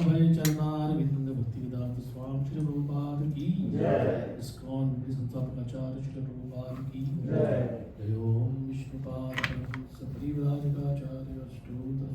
अभय चरणार विंद भक्ति वेदांत स्वामी श्री प्रभुपाद की जय। इस्कॉन संस्थापकाचार्य श्री प्रभुपाद की जय। जय ओम विष्णुपाद परिव्राजकाचार्य अष्टोत्तर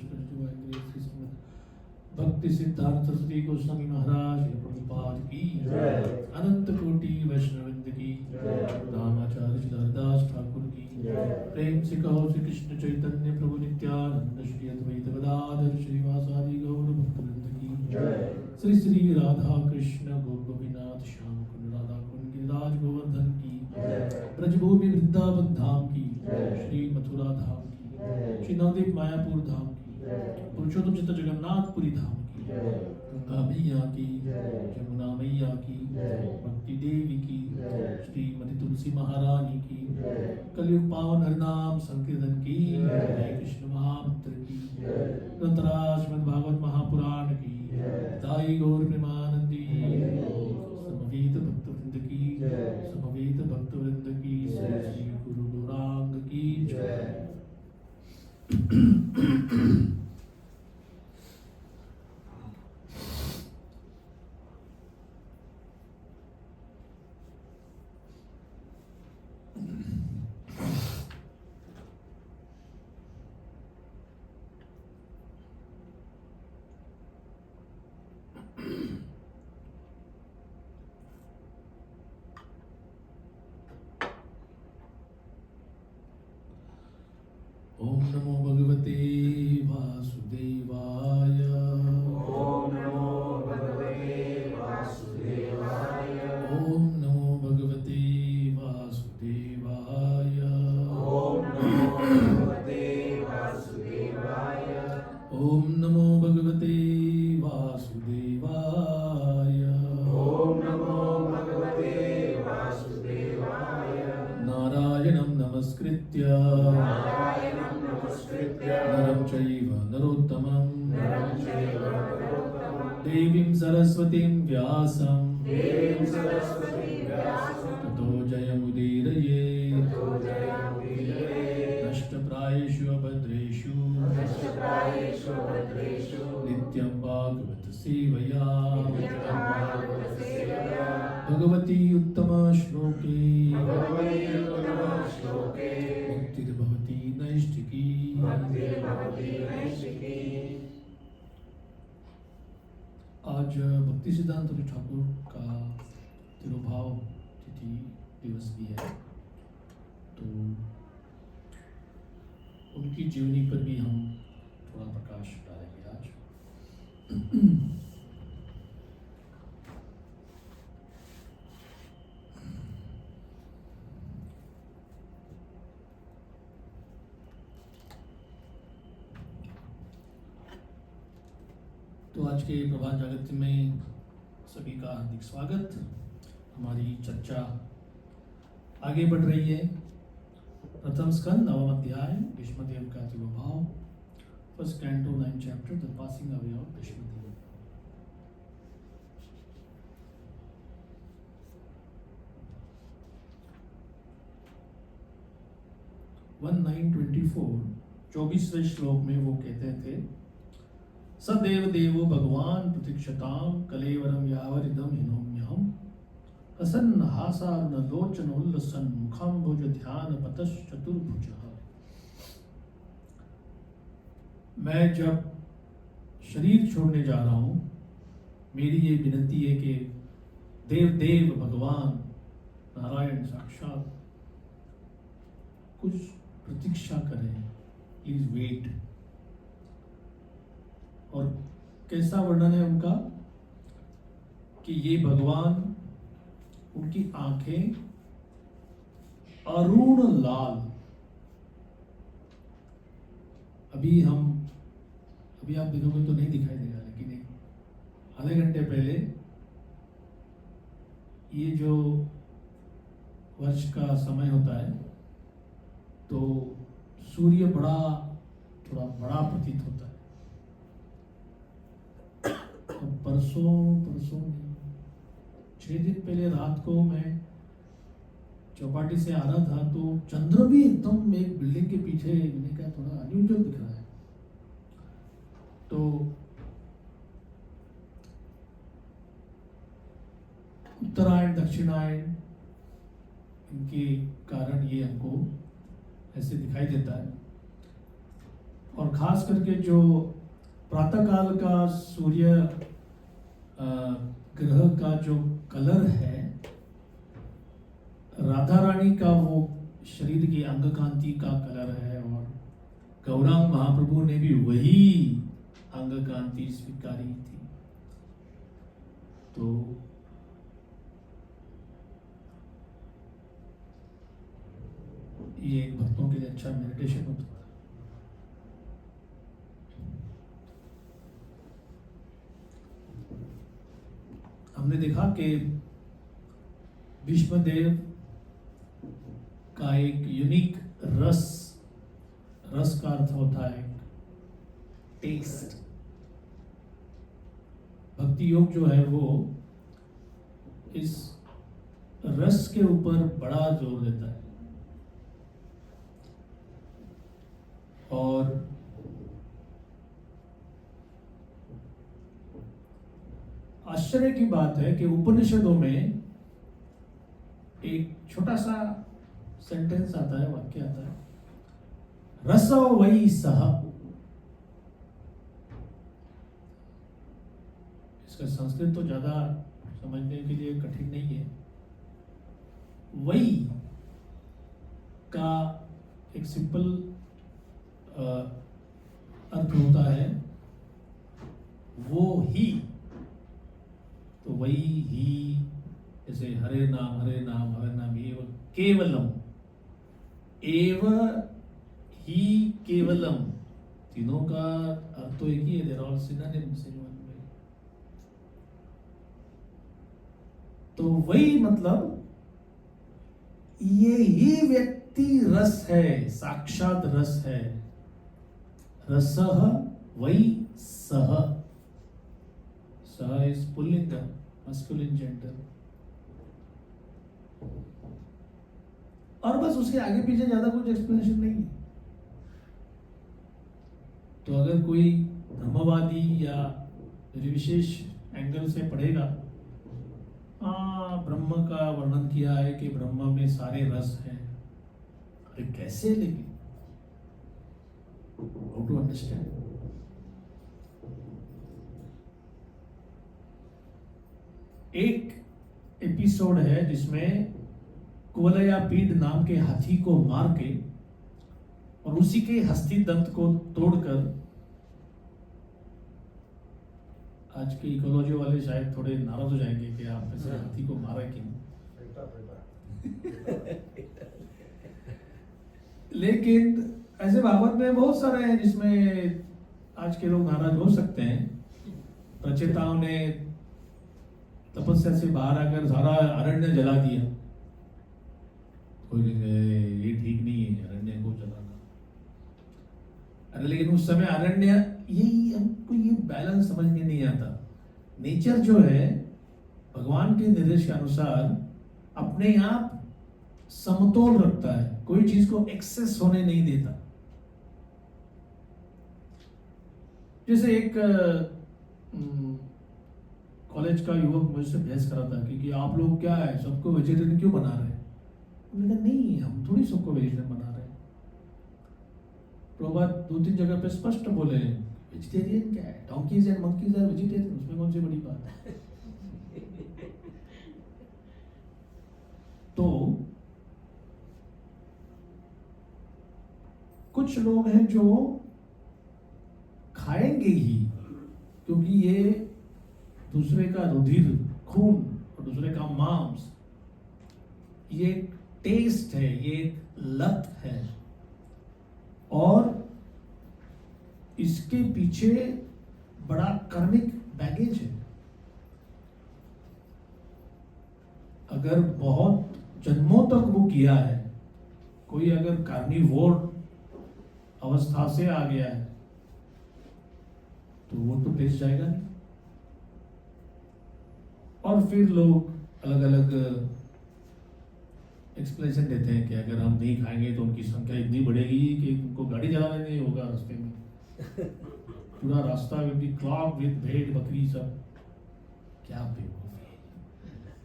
भक्ति सिद्धार्थ सरस्वती गोस्वामी महाराज श्री प्रभुपाद की जय। अनंत कोटि वैष्णववृंद की जय। रामाचार्य श्री हरदास ठाकुर की जय। प्रेम से कहो श्री कृष्ण चैतन्य प्रभु नित्यानंद श्री अद्वैत गदाधर श्रीवासादि गौर भक्तवृंद की जय। श्री श्री राधा कृष्ण गोपिनाथ श्याम कुंड राधा कुंड गिरिराज गोवर्धन की जय। ब्रजभूमि वृंदावन धाम की जय। श्री मथुरा धाम की जय। श्री नवदीप मायापुर धाम की जय। पुरुषोत्तम चित्त जगन्नाथपुरी धाम की जय। गंगा मैया की जय। यमुना मैया की जय। भक्ति देवी की जय। श्रीमती तुलसी महारानी की जय। कलयुग पावन हरिनाम संकीर्तन की जय। हरे कृष्ण महामंत्र की जय। ग्रंथराज श्रीमद् भागवत महापुराण की जय। दाई गौर प्रेमानंदी जय। समवेत भक्तवृंद की जय। समवेत भक्तवृंद की जय। श्री गुरु गौरांग की जय। ओम नमो भगवते वासुदेवाय ओम नमो भगवते वासुदेवाय। ओम नमो भगवते वासुदेवाय ओम नमो भगवते वासुदेवाय। ओम नमो भगवते वासुदेवाय ओम नमो भगवते वासुदेवाय। नारायणं नमस्कृत्य नारायणं नमस्कृत्य नरं चैव नरोत्तमं नरं चैव नरोत्तमं देवीं सरस्वतीं व्यासं देवीं सरस्वतीं व्यासं ततो जयमुदीरये ततो जयमुदीरये। नष्टप्रायेषु अभद्रेषु नष्टप्रायेषु भद्रेषु नित्यं भागवत सेवया नित्यं भागवतसेवया। भगवती उत्तम श्लोके भगवती उत्तमश्लोके मुक्तिर्भवति नैष्ठिकी भक्तिर्भवति नैष्ठिकी। आज भक्ति सिद्धांत ठाकुर का तिरुभाव तिथि दिवस भी है, तो उनकी जीवनी पर भी हम थोड़ा प्रकाश डालेंगे आज। तो आज के प्रभात जागृति में सभी का हार्दिक स्वागत। हमारी चर्चा आगे बढ़ रही है। प्रथम स्कंद नवम अध्याय भीष्मदेव का तिरुभाव, first canto 9th chapter the passing away of Bhishmadev. One 24वें श्लोक में वो कहते थे, सदेव देवो भगवान प्रतीक्षताम कलेवरम यावरिदम हिनोम्यहम हसन हासारुण लोचन उल्लसन मुखाम्बुज ध्यान पतश चतुर्भुज। मैं जब शरीर छोड़ने जा रहा हूं, मेरी ये विनती है कि देव देव भगवान नारायण साक्षात कुछ प्रतीक्षा करें, प्लीज वेट। और कैसा वर्णन है उनका कि ये भगवान, उनकी आंखें अरुण लाल। अभी आप देखोगे तो नहीं दिखाई देगा, लेकिन एक आधे घंटे पहले ये जो वर्ष का समय होता है तो सूर्य थोड़ा बड़ा प्रतीत होता है। तो परसों 6 दिन पहले रात को मैं चौपाटी से आ रहा था तो चंद्र भी एकदम एक बिल्डिंग के पीछे, मैंने कहा थोड़ा अनयूजुअल दिख रहा है। तो उत्तरायण दक्षिणायन इनके कारण ये हमको ऐसे दिखाई देता है। और खास करके जो प्रातःकाल का सूर्य ग्रह का जो कलर है, राधा रानी का वो शरीर की अंग कांति का कलर है, और गौरांग महाप्रभु ने भी वही अंग कांति स्वीकारी थी। तो ये एक भक्तों के लिए अच्छा मेडिटेशन होता है। हमने देखा कि भीष्मदेव का एक यूनिक रस का अर्थ होता है टेस्ट। भक्ति योग जो है वो इस रस के ऊपर बड़ा जोर देता है। और आश्चर्य की बात है कि उपनिषदों में एक छोटा सा सेंटेंस आता है, वाक्य आता है, रसो वै सह। इसका संस्कृत तो ज्यादा समझने के लिए कठिन नहीं है। वै का एक सिंपल अर्थ होता है वो ही। तो वही ही, जैसे हरे नाम हरे नाम हरे नाम एव केवलम, एव ही केवलम, तीनों का अर्थ तो एक ही है, they're all synonyms in one way. तो वही मतलब ये ही व्यक्ति रस है, साक्षात रस है। रसः वै सह। सह इज पुल्लिंग, मस्कुलिन जेंडर। और बस उसके आगे पीछे ज्यादा कुछ एक्सप्लेनेशन नहीं है। तो अगर कोई ब्रह्मवादी या विशेष एंगल से पढ़ेगा, ब्रह्म का वर्णन किया है कि ब्रह्म में सारे रस हैं। अरे कैसे, लेकिन हाउ टू अंडरस्टैंड? एक एपिसोड है जिसमें कुवलयापीड नाम के हाथी को मार के और उसी के हस्ती दंत को तोड़कर, आज के इकोलॉजी वाले शायद थोड़े नाराज हो जाएंगे कि आप ऐसे हाथी को मारा क्यों। लेकिन ऐसे भागवत में बहुत सारे हैं जिसमें आज के लोग नाराज हो सकते हैं। रचयिताओं ने तपस्या से बाहर आकर सारा अरण्य जला दिया। कोई ये ठीक नहीं है अरण्य को जलाना। अरे लेकिन उस समय अरण्य, यही हमको ये बैलेंस समझ में नहीं आता। नेचर जो है भगवान के निर्देश के अनुसार अपने आप समतोल रखता है, कोई चीज को एक्सेस होने नहीं देता। जैसे एक कॉलेज का युवक मुझसे बहस कर रहा था कि आप लोग क्या है, सबको वेजिटेरियन क्यों बना रहे हैं? मैंने कहा नहीं, हम थोड़ी सबको वेजिटेरियन बना रहे हैं। प्रभुपाद 2-3 जगह पे स्पष्ट बोले वेजिटेरियन क्या है, donkeys and monkeys are vegetarian, उसमें कौन सी बड़ी बात है? तो कुछ लोग हैं जो खाएंगे ही, क्योंकि ये दूसरे का रुधिर, खून और दूसरे का मांस, ये टेस्ट है, ये लत है। और इसके पीछे बड़ा कार्मिक बैगेज है। अगर बहुत जन्मों तक वो किया है, कोई अगर कार्निवोर अवस्था से आ गया है तो वो तो टेस्ट जाएगा नहीं। और फिर लोग अलग अलग एक्सप्लेनेशन देते हैं कि अगर हम नहीं खाएंगे तो उनकी संख्या इतनी बढ़ेगी कि उनको गाड़ी चलाने नहीं होगा रास्ते में, पूरा रास्ता विल बी क्लॉग विद भेड़ बकरी सब। क्या बेवकूफी है।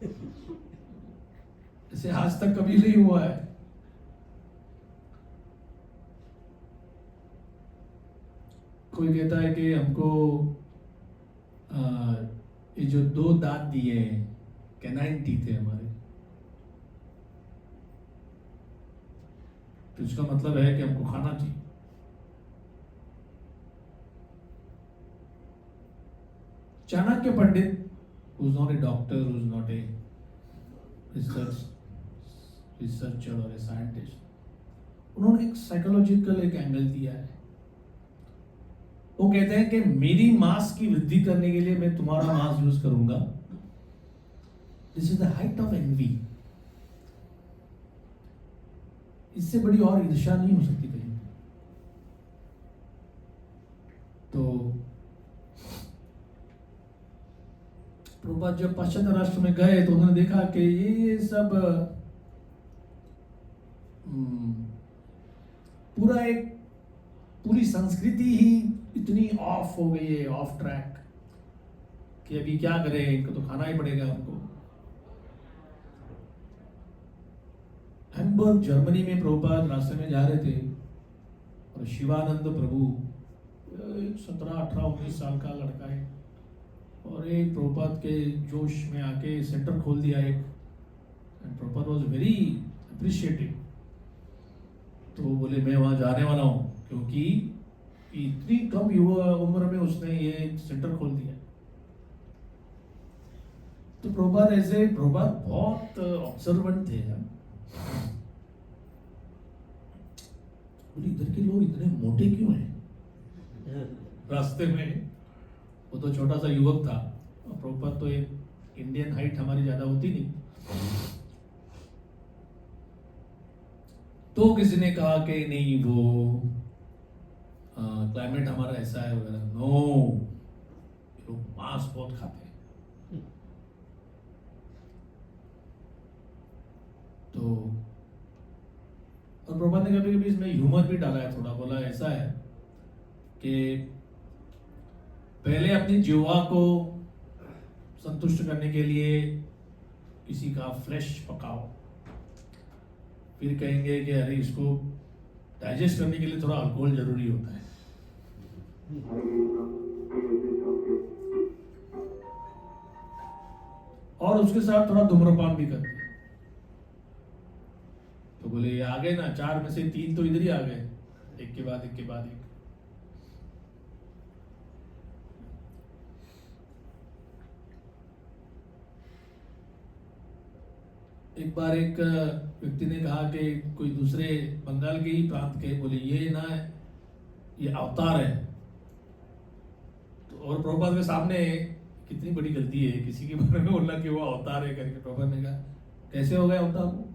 ऐसे आज तक कभी नहीं हुआ है। कोई कहता है कि हमको ये जो 2 दांत दिए हैं, कैनाइन टीथ है हमारे, तो इसका मतलब है कि हमको खाना चाहिए। चाणक्य पंडित, who is not a doctor, who is not a researcher or a scientist, उन्होंने एक साइकोलॉजिकल एक एंगल दिया है। वो कहते हैं कि मेरी मांस की वृद्धि करने के लिए मैं तुम्हारा मांस यूज करूंगा। This is the height of envy. इससे बड़ी और ईर्ष्या नहीं हो सकती कहीं। तो प्रभुपाद जब पाश्चात्य राष्ट्र में गए तो उन्होंने देखा कि ये सब पूरी संस्कृति ही इतनी ऑफ हो गई है, ऑफ ट्रैक, कि अभी क्या करें, इनको तो खाना ही पड़ेगा हमको। हैम्बर्ग जर्मनी में प्रभुपाद रास्ते में जा रहे थे और शिवानंद प्रभु 17, 18, 19 साल का लड़का है, और एक प्रभुपाद के जोश में आके सेंटर खोल दिया एक, and Prabhupada was very appreciative. तो बोले मैं वहां जाने वाला हूं, क्योंकि इतनी कम युवा उम्र में उसने ये सेंटर खोल दिया। तो प्रभुपाद बहुत ऑब्जर्वेंट थे यार। बोले इधर के लोग इतने मोटे क्यों हैं रास्ते में। वो तो छोटा सा युवक था, और प्रभुपाद तो एक इंडियन हाइट हमारी ज्यादा होती नहीं। तो किसी ने कहा कि नहीं, वो क्लाइमेट हमारा ऐसा है वगैरह। नो, लोग मांस बहुत खाते हैं। तो और प्रभुपाद ने कभी कभी इसमें ह्यूमर भी डाला है थोड़ा। बोला ऐसा है कि पहले अपनी जीवा को संतुष्ट करने के लिए किसी का फ्लेश पकाओ, फिर कहेंगे कि अरे इसको डाइजेस्ट करने के लिए थोड़ा अल्कोहल जरूरी होता है। और उसके साथ थोड़ा धूम्रपान भी करते हैं। तो बोले ये आ गए ना, 4 में से 3 तो इधर ही आ गए, एक के बाद एक। एक बार एक व्यक्ति ने कहा कि कोई दूसरे बंगाल के ही प्रांत के, बोले ये अवतार है। तो और प्रभुपाद के सामने कितनी बड़ी गलती है किसी के बारे में बोलना कि वो अवतार है करके। प्रभुपाद ने कहा कैसे हो गया अवतार वो?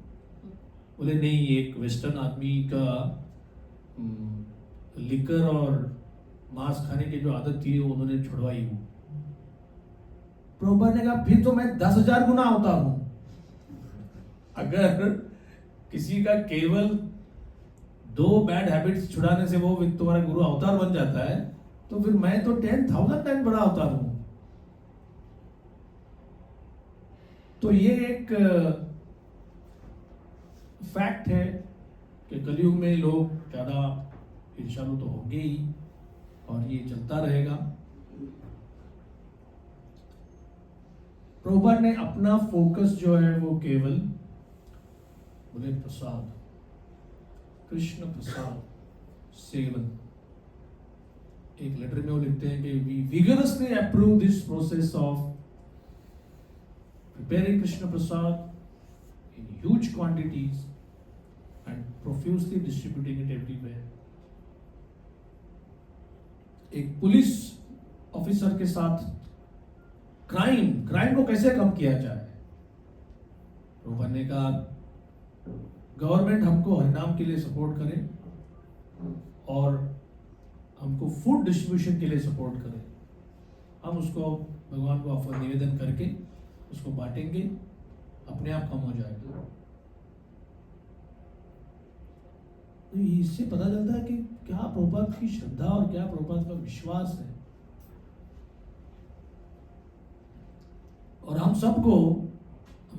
बोले नहीं, एक वेस्टर्न आदमी का लिकर और मांस खाने की जो आदत थी वो उन्होंने छुड़वाई। वो प्रभुपाद ने कहा फिर तो मैं 10,000 गुना अवतार हूं। अगर किसी का केवल 2 बैड हैबिट्स छुड़ाने से वो तुम्हारा गुरु अवतार बन जाता है, तो फिर मैं तो 10,000 टाइम बड़ा अवतार हूं। तो ये एक फैक्ट है कि कलयुग में लोग ज्यादा ईर्ष्यालु तो होंगे ही, और ये चलता रहेगा। प्रभुपाद ने अपना फोकस जो है वो केवल बोले प्रसाद, कृष्ण प्रसाद सेवन। एक लेटर में वो लिखते हैं कि we vigorously approve this process of preparing Krishna prasad in huge quantities and profusely distributing it everywhere. एक पुलिस ऑफिसर के साथ क्राइम को कैसे कम किया जाए। प्रभुपाद ने कहा गवर्नमेंट हमको हरिनाम के लिए सपोर्ट करे और हमको फूड डिस्ट्रीब्यूशन के लिए सपोर्ट करे। हम उसको भगवान को ऑफर निवेदन करके उसको बांटेंगे, अपने आप कम हो जाएगा। तो इससे पता चलता है कि क्या प्रभुपाद की श्रद्धा और क्या प्रभुपाद का विश्वास है। और हम सबको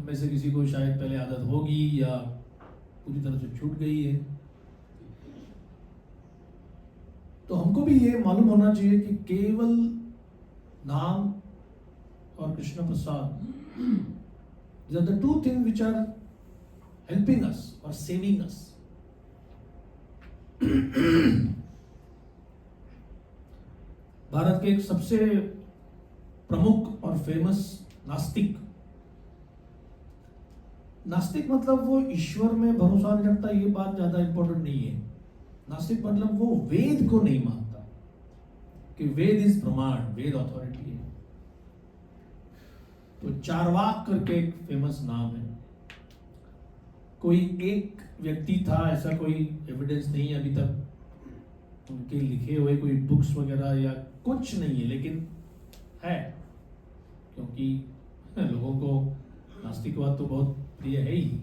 में से किसी को शायद पहले आदत होगी या पूरी तरह से छूट गई है। तो हमको भी ये मालूम होना चाहिए कि केवल नाम और Krishna Prasad these are the two things which are helping us or saving us. Bharat के एक सबसे प्रमुख और फेमस नास्तिक मतलब वो ईश्वर में भरोसा नहीं रखता, ये बात ज्यादा इंपॉर्टेंट नहीं है। नास्तिक मतलब वो वेद को नहीं मानता कि वेद इज प्रमाण, वेद अथॉरिटी है। तो चारवाक करके एक फेमस नाम है। कोई एक व्यक्ति था, ऐसा कोई एविडेंस नहीं है अभी तक उनके लिखे हुए कोई बुक्स वगैरह या कुछ नहीं है, लेकिन है क्योंकि लोगों को नास्तिकवाद तो बहुत प्रिय है ही।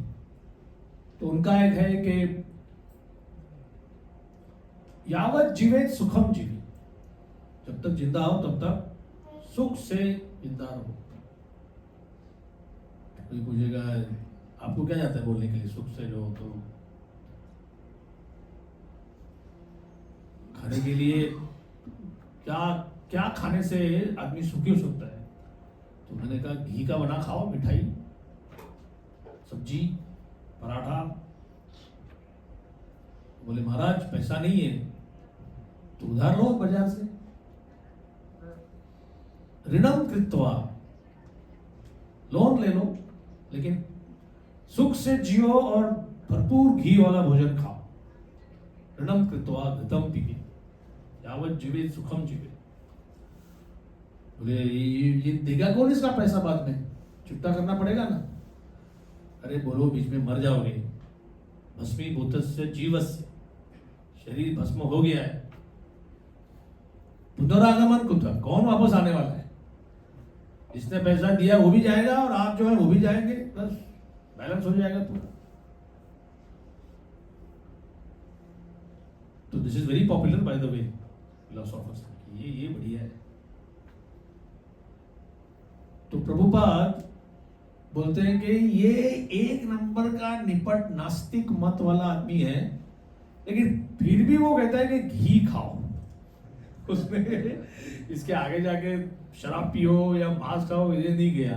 तो उनका एक है कि यावत जीवे सुखम जीवे, जब तक जिंदा हो तब तक सुख से जिंदा रहो। कोई पूछेगा आपको क्या जाता है बोलने के लिए सुख से जो, तो खाने के लिए क्या क्या खाने से आदमी सुखी हो सकता है? तो मैंने कहा घी का बना खाओ, मिठाई, सब्जी, पराठा। बोले महाराज पैसा नहीं है, तो उधार लो बाजार से, ऋणम कृत्वा, लोन ले लो, लेकिन सुख से जियो और भरपूर घी वाला भोजन खाओ। ऋणम कृत्वा घृतम पिबे यावत जीवे सुखम जीवे। बोले ये देगा कौन इसका पैसा? बाद में चुकता करना पड़ेगा ना। अरे बोलो बीच में मर जाओगे, भस्मीभूतस्य जीवस्य, शरीर भस्म हो गया है, पुनरागमन कुतः, कौन वापस आने वाला है? जिसने पैसा दिया वो भी जाएगा और आप जो है वो भी जाएंगे, बस बैलेंस हो जाएगा पूरा। तो this is very popular by the way philosophers, ये बढ़िया है। तो प्रभुपाद बोलते हैं कि ये एक नंबर का निपट नास्तिक मत वाला आदमी है, लेकिन फिर भी वो कहता है कि घी खाओ। उसने इसके आगे जाके शराब पियो या मांस खाओ ये नहीं गया।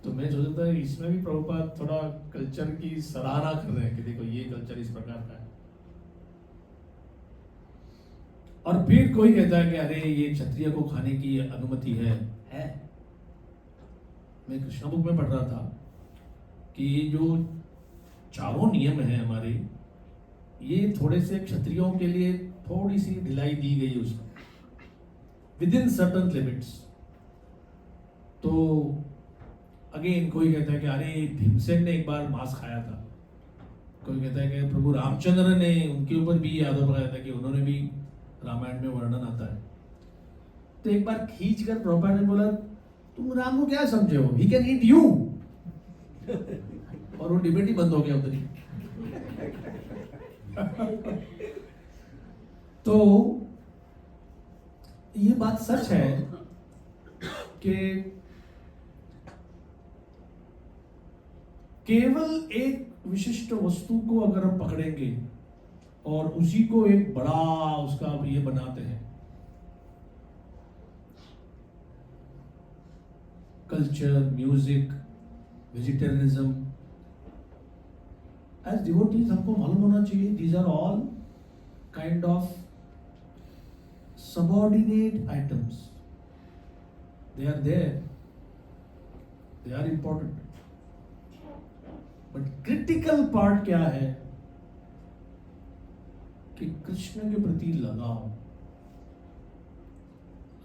तो मैं सोचता था इसमें भी प्रभुपाद थोड़ा कल्चर की सराहना कर रहे हैं कि देखो ये कल्चर इस प्रकार का है। और फिर कोई कहता है कि अरे ये क्षत्रिय को खाने की अनुमति है। मैं कृष्ण बुक में पढ़ रहा था कि ये जो चारों नियम है हमारे, ये थोड़े से क्षत्रियों के लिए थोड़ी सी ढिलाई दी गई उसमें, विद इन सर्टन लिमिट्स। तो अगेन कोई कहता है कि अरे भीमसेन ने एक बार मांस खाया था, कोई कहता है कि प्रभु रामचंद्र ने, उनके ऊपर भी आरोप लगाया था कि उन्होंने भी, रामायण में वर्णन आता है। तो एक बार खींच कर प्रभुपाद ने बोला तुम राम को क्या समझे हो, ही कैन ईट यू। और वो डिबेट ही बंद हो गया उधर ही। तो ये बात सच है कि केवल एक विशिष्ट वस्तु को अगर हम पकड़ेंगे और उसी को एक बड़ा उसका ये बनाते हैं, culture, music, vegetarianism, as devotees हमको मालूम होना चाहिए these are all kind of subordinate items. They are there, they are important, but critical part क्या है कि कृष्ण के प्रति लगाव।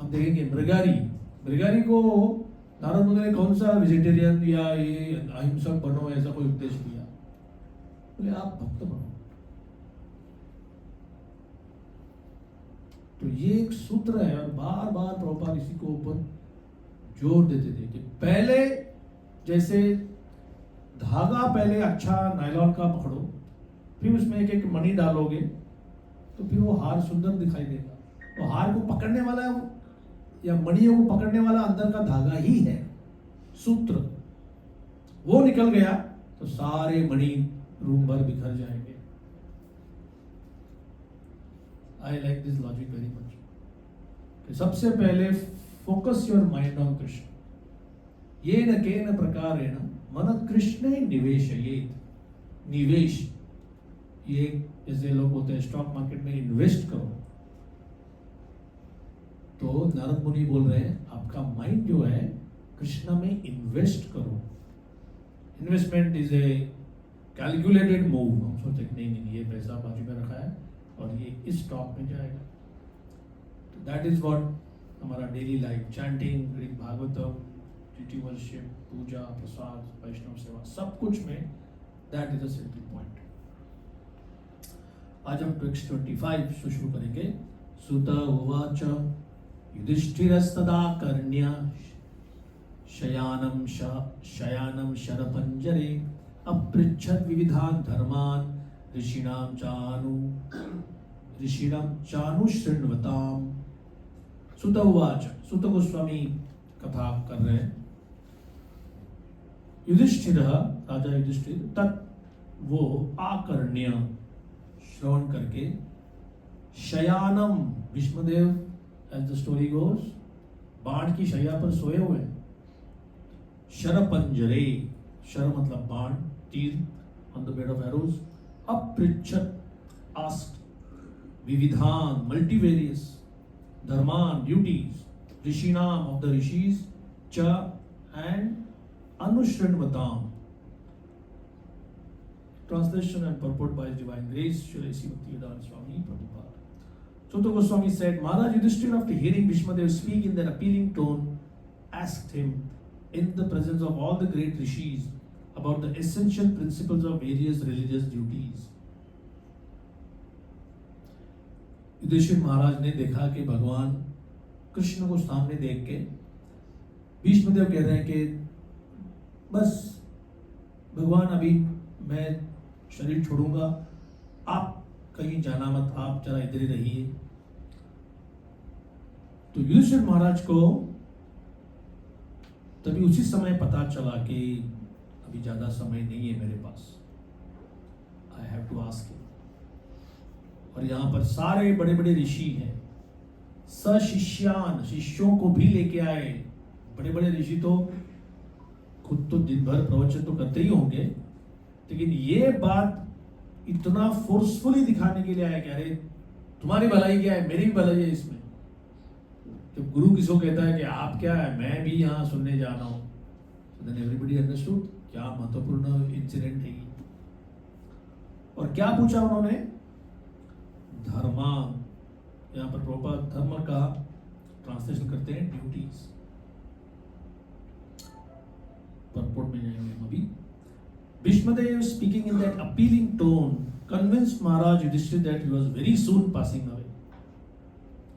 हम देखेंगे मृगारी को नारद मुनि ने कौन सा वेजिटेरियन या ये अहिंसक बनो ऐसा कोई उपदेश दिया? बोले आप भक्त बनो। तो ये एक सूत्र है और बार बार प्रभुपाद इसी को ऊपर जोर देते थे कि पहले जैसे धागा पहले अच्छा नायलॉन का पकड़ो, फिर उसमें एक एक मणि डालोगे तो फिर वो हार सुंदर दिखाई देगा। तो हार को पकड़ने वाला या मणियों को पकड़ने वाला अंदर का धागा ही है, सूत्र वो निकल गया तो सारे मणि रूम भर बिखर जाएंगे। I like this logic very much कि सबसे पहले focus your mind on Krishna. येन केन प्रकारेण मन कृष्णे निवेशयेत्। निवेश, ये जैसे लोग बोलते हैं स्टॉक मार्केट में इन्वेस्ट करो, तो नारद मुनि बोल रहे हैं आपका माइंड जो है कृष्ण में इन्वेस्ट करो। Investment is a calculated move. हम सोचते नहीं ये पैसा बाजू में रखा है और ये इस स्टॉक में जाएगा। तो दैट इज व्हाट हमारा daily life, chanting, reading Bhagavatam, deity worship, पूजा, प्रसाद, वैष्णव सेवा, सब कुछ में that is a central point. आज हम टेक्स्ट 25 से शुरू करेंगे। सुत उवाच युधिष्ठिरस्तदा कर्ण्य शयानं शरपंजरे अपृच्छद् विविधान् धर्मान् ऋषीणां चानुशृण्वताम्। सुत उवाच, सुत गोस्वामी कथा कर रहे हैं। युधिष्ठिर, राजा युधिष्ठिर, तत् वो आकर्ण्य श्रवण करके, शयानम, Bhishmadev as the story goes बाण की शैया पर सोए हुए, शरपंजरे, शर मतलब बाण, तीर, on the bed of arrows, अपृच्छत, आस्क्ड, विविधान, मल्टीवेरियस, धर्मान, ड्यूटीज, ऋषिणाम, ऑफ द ऋषिज, च एंड अनुशृण्वताम। Translation and purport by His Divine Grace, Sri Bhaktivedanta Swami Prabhupada. Sutta Goswami said, Maharaj Yudhishthira, after hearing Bhishmadev speak in that appealing tone, asked him in the presence of all the great rishis about the essential principles of various religious duties. Yudhishthira Maharaj ने देखा कि भगवान कृष्ण को सामने देख के भीष्मदेव कह रहे हैं कि बस भगवान अभी मैं शरीर छोड़ूंगा, आप कहीं जाना मत, आप जरा इधर ही रहिए। तो युधिष्ठिर महाराज को तभी उसी समय पता चला कि अभी ज्यादा समय नहीं है मेरे पास, I have to ask him. और यहां पर सारे बड़े बड़े ऋषि हैं, सशिष्यान, शिष्यों को भी लेके आए। बड़े बड़े ऋषि तो खुद तो दिन भर प्रवचन तो करते ही होंगे, लेकिन ये बात इतना फोर्सफुली दिखाने के लिए आया कि अरे तुम्हारी भलाई क्या है, मेरी भी भलाई है इसमें। जब गुरु किसको कहता है कि आप क्या है, मैं भी यहाँ सुनने जा रहा हूँ, so then everybody understood क्या महत्वपूर्ण इंसिडेंट है ये। और क्या पूछा उन्होंने, धर्मा, यहाँ पर प्रभुपाद धर्म का ट्रांसलेशन करते हैं ड्यूटीज। परपोर्ट में जाएंगे हम अभी। Bhishmadev, speaking in that appealing tone, convinced Maharaj Yudhishthira that he was very soon passing away.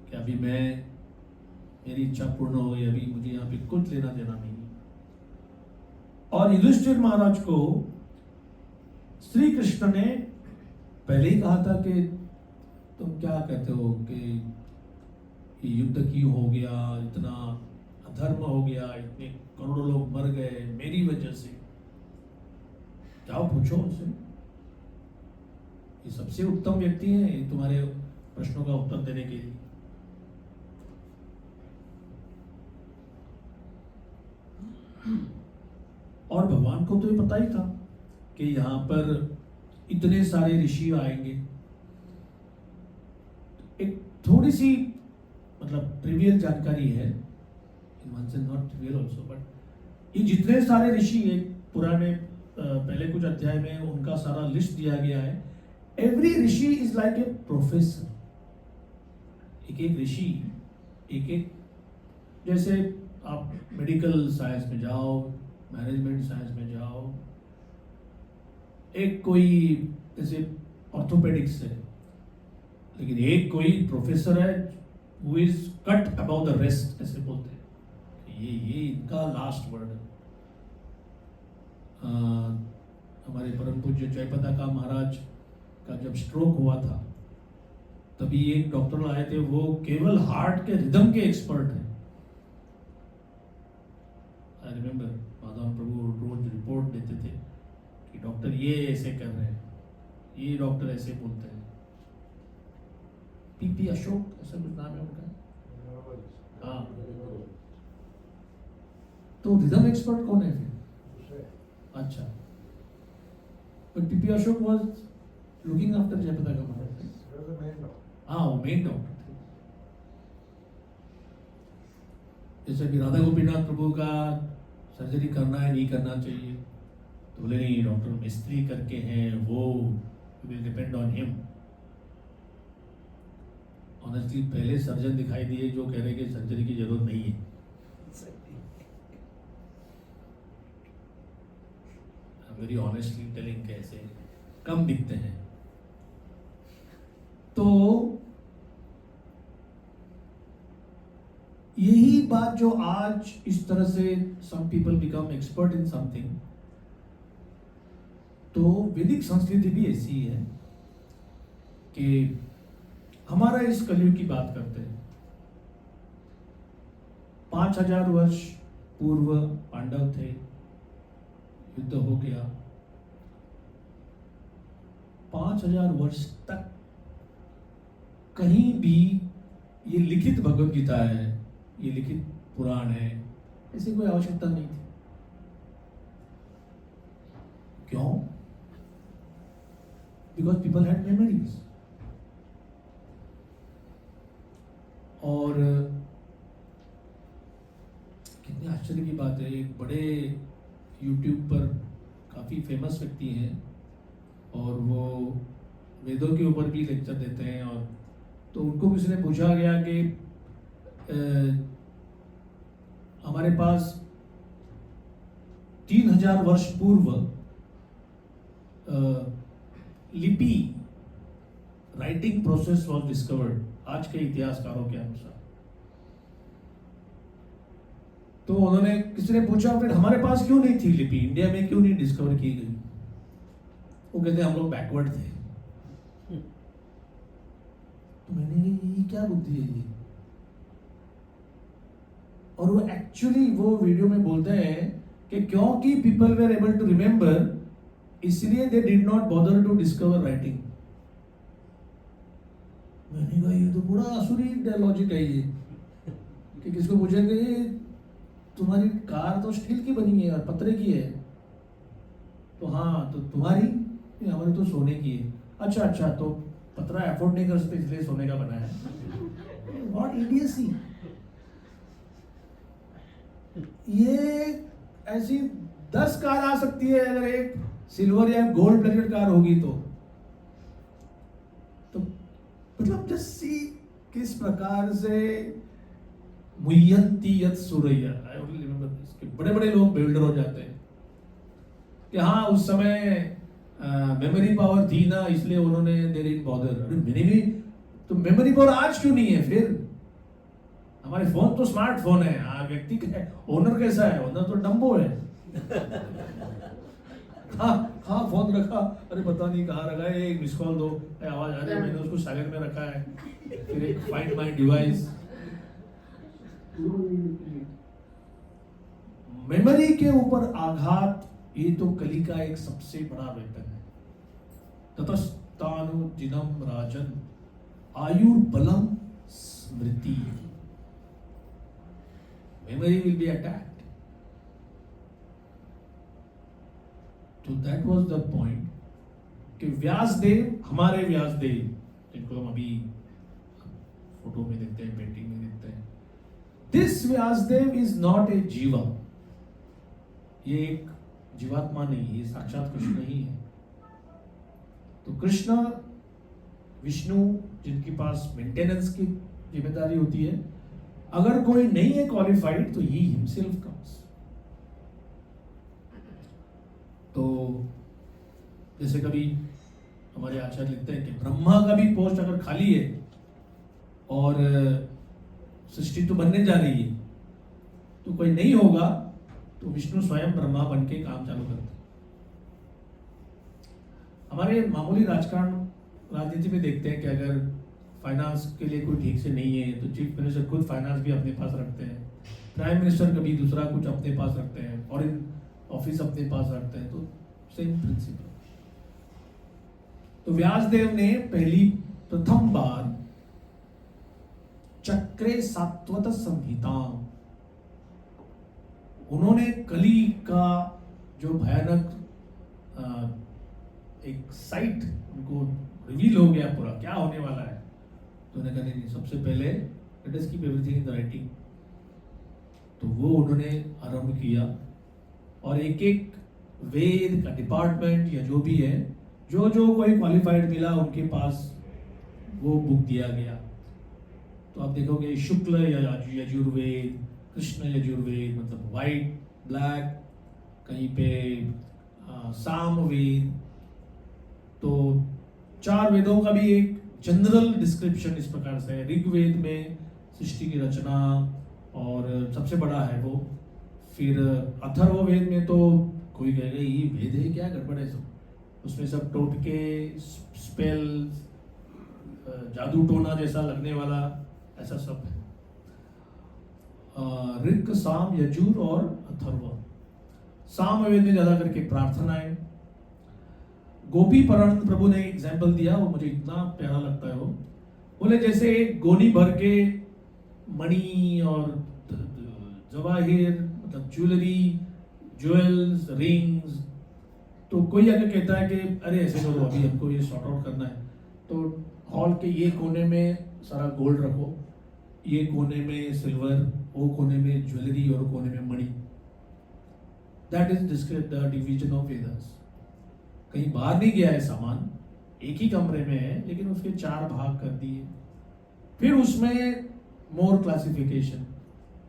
कि अभी मेरी इच्छा पूर्ण हो गई, अभी मुझे यहाँ पे कुछ लेना देना नहीं। और युधिष्ठिर महाराज को श्री कृष्ण ने पहले ही कहा था कि तुम क्या कहते हो कि युद्ध क्यों हो गया, इतना अधर्म हो गया, इतने करोड़ों लोग मर गए मेरी वजह से। जाओ पूछो उनसे, ये सबसे उत्तम व्यक्ति हैं तुम्हारे प्रश्नों का उत्तर देने के लिए। और भगवान को तो ये पता ही था कि यहाँ पर इतने सारे ऋषि आएंगे। एक थोड़ी सी मतलब ट्रिवियल जानकारी है, in one sense not trivial also, but ये जितने सारे ऋषि एक पुराने पहले कुछ अध्याय में उनका सारा लिस्ट दिया गया है। Every Rishi is like a professor. एक एक ऋषि, एक एक, जैसे आप मेडिकल साइंस में जाओ, मैनेजमेंट साइंस में जाओ, एक कोई जैसे ऑर्थोपेडिक्स है, लेकिन एक कोई प्रोफेसर है who is cut about the rest, ऐसे बोलते हैं। ये इनका लास्ट वर्ड है। हमारे परम पूज्य जयपताका महाराज का जब स्ट्रोक हुआ था, तभी एक डॉक्टर आए थे, वो केवल हार्ट के रिदम के एक्सपर्ट हैं। आई रिमेम्बर माधव प्रभु रोज रिपोर्ट देते थे कि डॉक्टर ये ऐसे कर रहे हैं, ये डॉक्टर ऐसे बोलते हैं। पीपी अशोक ऐसा कुछ नाम है उनका। हाँ, तो रिदम एक्सपर्ट कौन है फिर? अच्छा, but PP Ashok was looking after Jaya Prada का महाराज। हाँ, वो मेन डॉक्टर थे। जैसे कि राधा गोपीनाथ प्रभु का सर्जरी करना है नहीं करना चाहिए, तो बोले नहीं, डॉक्टर मिस्त्री करके हैं, वो will depend on him. Honestly पहले सर्जन दिखाई दिए जो कह रहे कि सर्जरी की जरूरत नहीं है। वेरी ऑनेस्टली टेलिंग, कैसे कम दिखते हैं। तो यही बात जो आज इस तरह से some people become expert in something, तो वैदिक संस्कृति भी ऐसी है कि हमारा इस कलयुग की बात करते हैं। 5000 वर्ष पूर्व पांडव थे, युद्ध हो गया। 5000 वर्ष तक कहीं भी ये लिखित भगवत गीता है, ये लिखित पुराण है, ऐसी कोई आवश्यकता नहीं थी। क्यों? Because people had memories. और कितनी आश्चर्य की बात है, एक बड़े यूट्यूब पर काफ़ी फेमस व्यक्ति हैं और वो वेदों के ऊपर भी लेक्चर देते हैं। और तो उनको किसी ने पूछा गया कि हमारे पास 3000 वर्ष पूर्व लिपि राइटिंग प्रोसेस वॉज डिस्कवर्ड, आज के इतिहासकारों के अनुसार। तो उन्होंने, किसी ने पूछा फिर हमारे पास क्यों नहीं थी लिपि, इंडिया में क्यों नहीं डिस्कवर की गई? वो कहते हम लोग बैकवर्ड थे। तो मैंने ये क्या बुद्धि है ये? और वो एक्चुअली वो वीडियो में बोलते हैं कि क्योंकि people were able to remember, इसलिए they did not bother to discover writing. मैंने कहा ये तो पूरा आसुरी लॉजिक है ये, कि किसको पूछेंगे तुम्हारी कार तो स्टील की बनी है और पत्रे की है, तो हाँ, तो तुम्हारी, हमारी तो सोने की है। अच्छा अच्छा, तो पत्रा अफोर्ड नहीं कर सकते इसलिए सोने का बना है। व्हाट इडियसी! ये ऐसी 10 कार आ सकती है, अगर एक सिल्वर या गोल्ड प्लेटेड कार होगी तो मतलब जस्ट सी किस प्रकार से मुयंती यत Suraiya, I only remember this, कि बड़े बड़े लोग बिल्डर हो जाते हैं कि हाँ उस समय मेमोरी पावर थी ना, इसलिए उन्होंने दे डिडंट बॉदर। अरे मेरी भी तो मेमोरी पावर आज क्यों नहीं है? फिर हमारे फोन तो स्मार्टफोन है, व्यक्ति का ओनर कैसा है? ओनर तो डम्बो है। हाँ फोन रखा, अरे पता नहीं कहाँ रखा है, एक मिस कॉल दो, आवाज आ रही है, मैंने उसको साइलेंट में रखा है, फिर एक फाइंड माय डिवाइस। मेमोरी के ऊपर आघात, ये तो कली का एक सबसे बड़ा वेपन है। ततस्तानु जिनम राजन आयुर्बलम स्मृति, memory will be attacked. तो that was the point कि व्यासदेव, हमारे व्यासदेव जिनको हम अभी फोटो में देखते हैं, पेंटिंग में देखते हैं, this Vyasadev is not a jiva, ये एक जीवात्मा नहीं, ये साक्षात कृष्ण ही है। तो कृष्ण, विष्णु, जिनके पास मेंटेनेंस की जिम्मेदारी होती है, अगर कोई नहीं है क्वालिफाइड तो ही हिमसेल्फ कम्स। तो जैसे कभी हमारे आचार्य लिखते हैं कि ब्रह्मा का भी पोस्ट अगर खाली है और सृष्टि तो बनने जा रही है, तो कोई नहीं होगा, तो विष्णु स्वयं ब्रह्मा बन के काम चालू करते हैं। हमारे मामूली राजकारण, राजनीति में देखते हैं कि अगर फाइनेंस के लिए कोई ठीक से नहीं है तो चीफ मिनिस्टर खुद फाइनेंस भी अपने पास रखते हैं प्राइम मिनिस्टर कभी दूसरा कुछ अपने पास रखते हैं, फॉरेन ऑफिस अपने पास रखते हैं, तो सेम प्रिंसिपल। तो व्यासदेव ने प्रथम बार चक्रे सात्वत संहिता, उन्होंने कली का जो भयानक एक साइट उनको रिवील हो गया पूरा क्या होने वाला है, तो उन्होंने कहा नहीं, सबसे पहले let us keep everything in the writing. तो वो उन्होंने आरंभ किया और एक एक वेद का डिपार्टमेंट या जो भी है, जो जो कोई क्वालिफाइड मिला उनके पास वो बुक दिया गया। तो आप देखोगे शुक्ल यजुर्वेद, कृष्ण यजुर्वेद मतलब वाइट ब्लैक, कहीं पे सामवेद। तो 4 वेदों का भी एक जनरल डिस्क्रिप्शन इस प्रकार से है। ऋग्वेद में सृष्टि की रचना और सबसे बड़ा है वो। फिर अथर्ववेद में तो कोई कहेगा ये वेद है क्या, गड़बड़ है सब, उसमें सब टोटके, स्पेल्स, जादू टोना जैसा लगने वाला ऐसा सब है। ऋक, साम, यजुर और अथर्व। सामवेद में ज्यादा करके प्रार्थनाएं। गोपी परण प्रभु ने एग्जाम्पल दिया, वो मुझे इतना प्यारा लगता है। वो बोले जैसे एक गोनी भर के मणि और जवाहिर मतलब ज्वेलरी, ज्वेल्स, रिंग्स, तो कोई अगर कहता है कि अरे ऐसे करो अभी हमको ये सॉर्ट आउट करना है, तो हॉल के ये कोने में सारा गोल्ड रखो, ये कोने में सिल्वर, वो कोने में ज्वेलरी और कोने में मणि। That is describe the division of Vedas. कहीं बाहर नहीं गया है सामान, एक ही कमरे में है, लेकिन उसके 4 भाग कर दिए। फिर उसमें मोर क्लासिफिकेशन,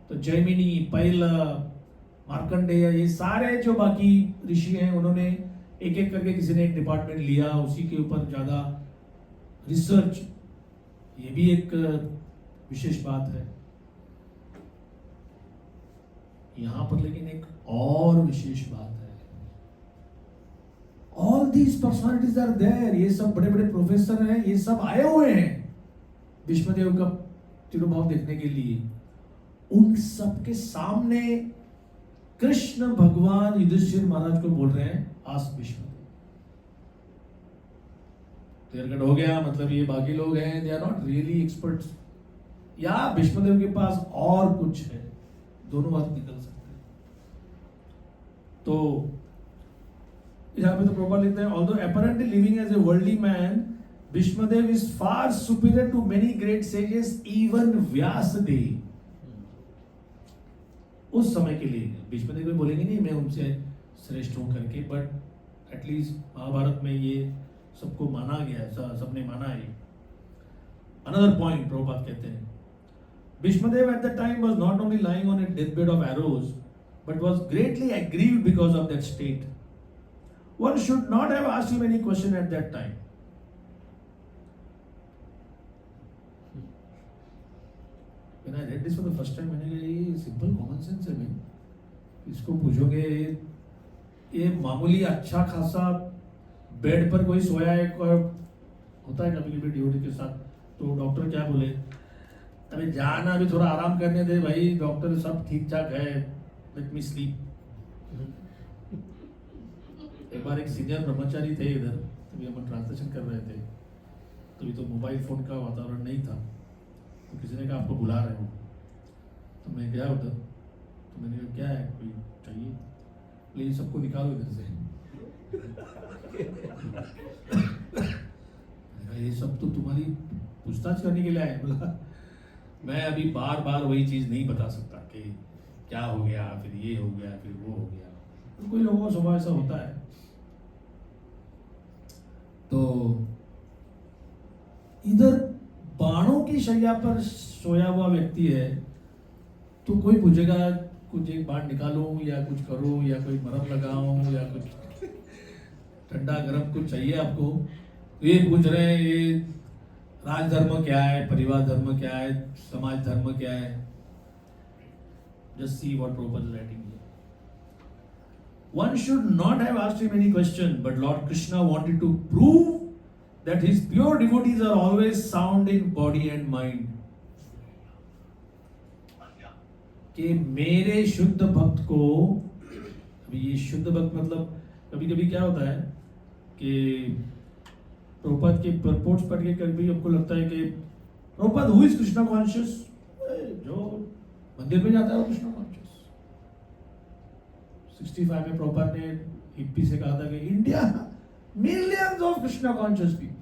तो जैमिनी, पैला, मार्कंडेय, ये सारे जो बाकी ऋषि हैं उन्होंने एक एक करके किसी ने एक डिपार्टमेंट लिया, उसी के ऊपर ज्यादा रिसर्च, ये भी एक विशेष बात है यहां पर। लेकिन एक और विशेष बात है, all these personalities are there, ये सब बड़े बड़े प्रोफेसर हैं, ये सब आए हुए हैं भीष्मदेव का तिरुभाव देखने के लिए। उन सब के सामने कृष्ण भगवान युधिष्ठिर महाराज को बोल रहे हैं आस्क भीष्मदेव। क्लियर कट हो गया, मतलब ये बाकी लोग हैं, they are not really experts, या भीष्मदेव के पास और कुछ है, दोनों अर्थ निकल सकते हैं। तो यहाँ पे तो प्रभुपाद लिखते हैं, although apparently living as a worldly man, Bhishmadev is far superior to many great sages, even Vyasadev. उस समय के लिए भीष्मदेव में बोलेंगे नहीं मैं उनसे श्रेष्ठ हूं करके, बट एटलीस्ट महाभारत में ये सबको माना गया, सबने माना है। अनदर पॉइंट प्रभुपाद कहते हैं, Bhishmadev at that time was not only lying on a deathbed of arrows, but was greatly aggrieved because of that state. One should not have asked him any question at that time. When I read this for the first time, मैंने कहा ये simple common sense है भाई, इसको पूछोगे, ये मामूली अच्छा खासा बेड पर कोई सोया है, होता है कभी कभी ड्यूटी के साथ, तो डॉक्टर क्या बोले, अभी जाना, अभी थोड़ा आराम करने दे भाई, डॉक्टर सब ठीक ठाक है, लेट मी स्लीप। एक बार एक सीनियर ब्रह्मचारी थे इधर, तभी हम ट्रांसलेशन कर रहे थे, तभी तो मोबाइल फोन का वातावरण नहीं था, तो किसी ने कहा आपको बुला रहे हो, तो मैं गया उधर, तो मैंने कहा क्या है, कोई चाहिए, प्लीज सबको निकालो इधर से। ये सब तो तुम्हारी पूछताछ करने के लिए आए। बोला मैं अभी बार बार वही चीज नहीं बता सकता कि क्या हो गया, फिर ये हो गया, फिर वो हो गया, तो कोई लोगों का स्वभाव ऐसा होता है। तो इधर बाणों की शैया पर सोया हुआ व्यक्ति है, तो कोई पूछेगा कुछ एक बाण निकालूं या कुछ करूं या कोई मरहम लगाऊं या कुछ ठंडा गर्म कुछ चाहिए आपको, तो ये पूछ रहे हैं ये राजधर्म क्या है, परिवार धर्म क्या है, समाज धर्म क्या है। Just see what Prabhupada is writing here. One should not have asked him any question, but Lord Krishna wanted to prove that his pure devotees are always sound in body and mind. कि मेरे शुद्ध भक्त को, अभी ये शुद्ध भक्त मतलब कभी कभी क्या होता है कि प्रभुपाद के परपोर्ट्स पढ़ के कभी हमको लगता है कि Prabhupada who is Krishna conscious, जो मंदिर में जाता है वो कृष्णा कॉन्शियस। 65 में प्रभुपाद ने हिप्पी से कहा था कि India millions of Krishna conscious people,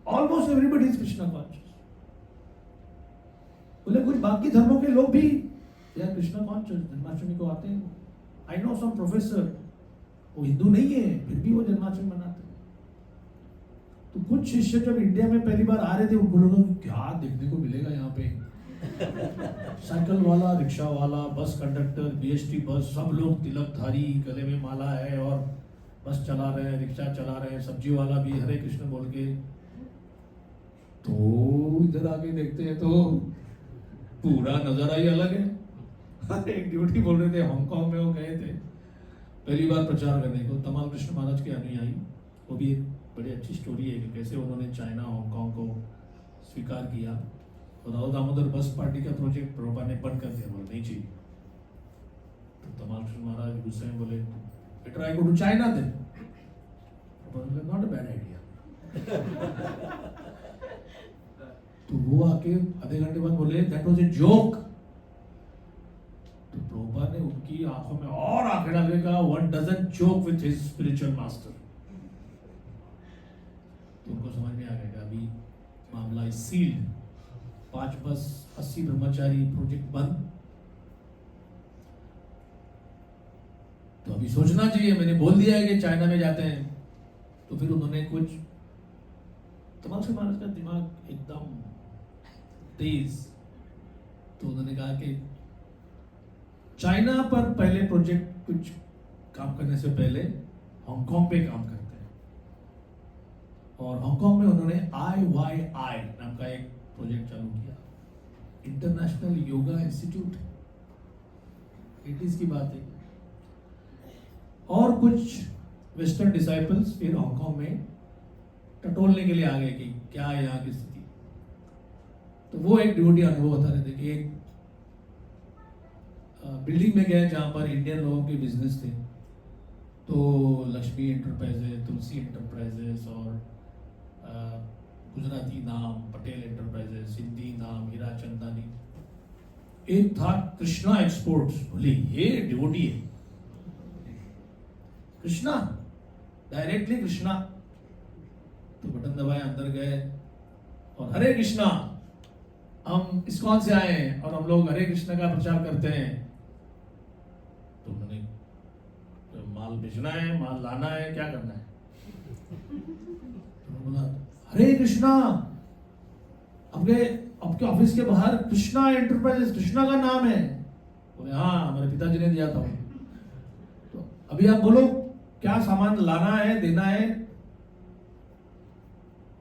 almost everybody is Krishna conscious. बोले कुछ बाकी धर्मों के लोग भी यार कृष्णा कॉन्शियस जन्माष्टमी को आते हैं। आई नो सम प्रोफेसर, वो हिंदू नहीं है फिर भी वो जन्माष्टमी मनाते हैं। तो कुछ शिष्य जब इंडिया में पहली बार आ रहे थे उनको लोगों को क्या देखने को मिलेगा यहाँ पे साइकिल वाला, रिक्शा वाला, बस कंडक्टर, बीएसटी बस, सब लोग तिलकधारी, गले में माला है और बस चला रहे हैं, रिक्शा चला रहे हैं, सब्जी वाला भी हरे कृष्ण बोल के। तो इधर आके देखते हैं तो पूरा नजारा ही अलग है। एक ड्यूटी बोल रहे थे, हांगकांग में वो गए थे पहली बार प्रचार करने को, तमाल कृष्ण महाराज के अनुयायी। वो भी एक बड़ी अच्छी स्टोरी है कि कैसे उन्होंने चाइना हांगकांग को स्वीकार किया। और राव दामोदर बस पार्टी का प्रोजेक्ट प्रभुपाद ने बंद कर दिया, बोले नहीं चाहिए। तो तमाल कृष्ण महाराज गुस्से में बोले better I go to China then. Not a bad idea. तो वो आके आधे घंटे बाद बोले दैट वाज ए जोक। तो प्रभुपाद ने उनकी आंखों में और आंखें डालने का, one doesn't joke with his spiritual master. तो उनको समझ में आ गया कि अभी मामला इज सील्ड। 5 बस 80 ब्रह्मचारी, प्रोजेक्ट बंद। तो अभी सोचना चाहिए, मैंने बोल दिया है कि चाइना में जाते हैं। तो फिर उन्होंने कुछ, तमाल से महाराज का दिमाग एकदम तेज, तो उन्होंने कहा कि चाइना पर पहले प्रोजेक्ट कुछ काम करने से पहले हांगकांग पे काम करते हैं। और हांगकांग में उन्होंने IYI नाम का एक प्रोजेक्ट चालू किया, इंटरनेशनल योगा इंस्टीट्यूट। 80s की बात है। और कुछ वेस्टर्न डिसाइपल्स फिर हांगकांग में टटोलने के लिए आ गए कि क्या है यहाँ की स्थिति। तो वो एक ड्यूटी अनुभव होता रहता कि एक बिल्डिंग में गए जहाँ पर इंडियन लोगों के बिजनेस थे। तो लक्ष्मी एंटरप्राइजेस, तुलसी एंटरप्राइजेस और गुजराती नाम पटेल एंटरप्राइजेस, हिंदी नाम हीरा चंदानी। एक था कृष्णा एक्सपोर्ट्स। बोले ये डिवोटी है, कृष्णा, डायरेक्टली कृष्णा। तो बटन दबाए, अंदर गए और हरे कृष्णा, हम इस्कॉन से आए हैं और हम लोग हरे कृष्ण का प्रचार करते हैं। तो उन्होंने तो माल बेचना है, माल लाना है, क्या करना है? तो बोला हरे कृष्णा, आपके ऑफिस के बाहर कृष्णा एंटरप्राइजेस, कृष्णा का नाम है। बोले हाँ, हमारे पिताजी ने दिया था। तो अभी आप बोलो क्या सामान लाना है, देना है?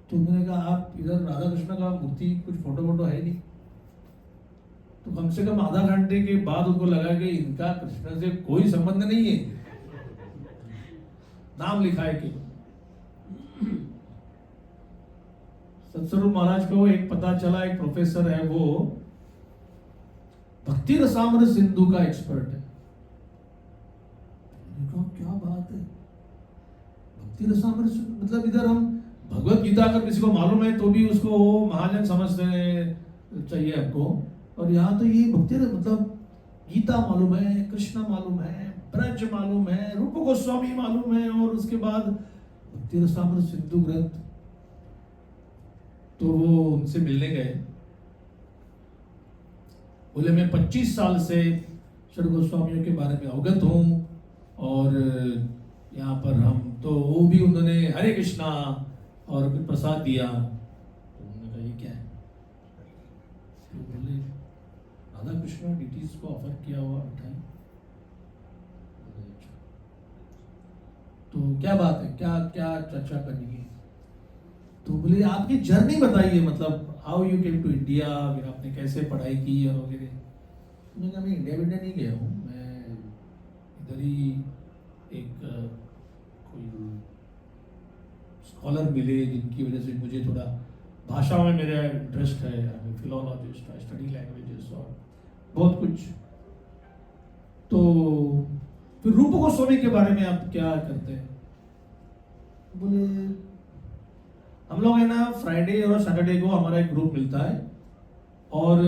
तो उन्होंने कहा आप इधर राधा कृष्ण का मूर्ति कुछ फोटो है नहीं। तो कम से कम आधा घंटे के बाद उनको लगा कि इनका कृष्ण से कोई संबंध नहीं है, नाम लिखा है कि। सत्स्वरूप महाराज को एक पता चला, एक प्रोफेसर है, वो भक्ति रसामृत सिंधु का एक्सपर्ट है। क्या बात है, भक्ति रसामृत मतलब इधर हम भगवत गीता अगर किसी को मालूम है तो भी उसको महाजन समझते चाहिए हमको, और यहाँ तो ये भक्ति मतलब गीता मालूम है, कृष्ण मालूम है, ब्रज मालूम है, रूप गोस्वामी मालूम है, और उसके बाद भक्ति रसामृत सिंधु ग्रंथ। तो वो उनसे मिलने गए। बोले मैं 25 साल से षड गोस्वामियों के बारे में अवगत हूँ, और यहाँ पर हम तो वो भी उन्होंने हरे कृष्णा और कुछ प्रसाद दिया। तो उन्होंने कहा ये क्या है? तो बोले राधा कृष्ण डिटीज को ऑफर किया हुआ मिठाई। तो क्या बात है, क्या क्या चर्चा करनी है? तो बोले आपकी जर्नी बताइए, मतलब how you came to India, फिर आपने कैसे पढ़ाई की और वगैरह। मैंने कहा मैं इंडिया नहीं गया हूँ, मैं इधर ही एक कोई स्कॉलर मिले जिनकी वजह से मुझे थोड़ा भाषा में मेरा इंटरेस्ट है, फिलोलॉजिस्ट, आई स्टडी लैंग्वेजेस, और बहुत कुछ। तो फिर रूप गोस्वामी के बारे में आप क्या करते हैं? बोले हम लोग है ना, फ्राइडे और सैटरडे को हमारा एक ग्रुप मिलता है और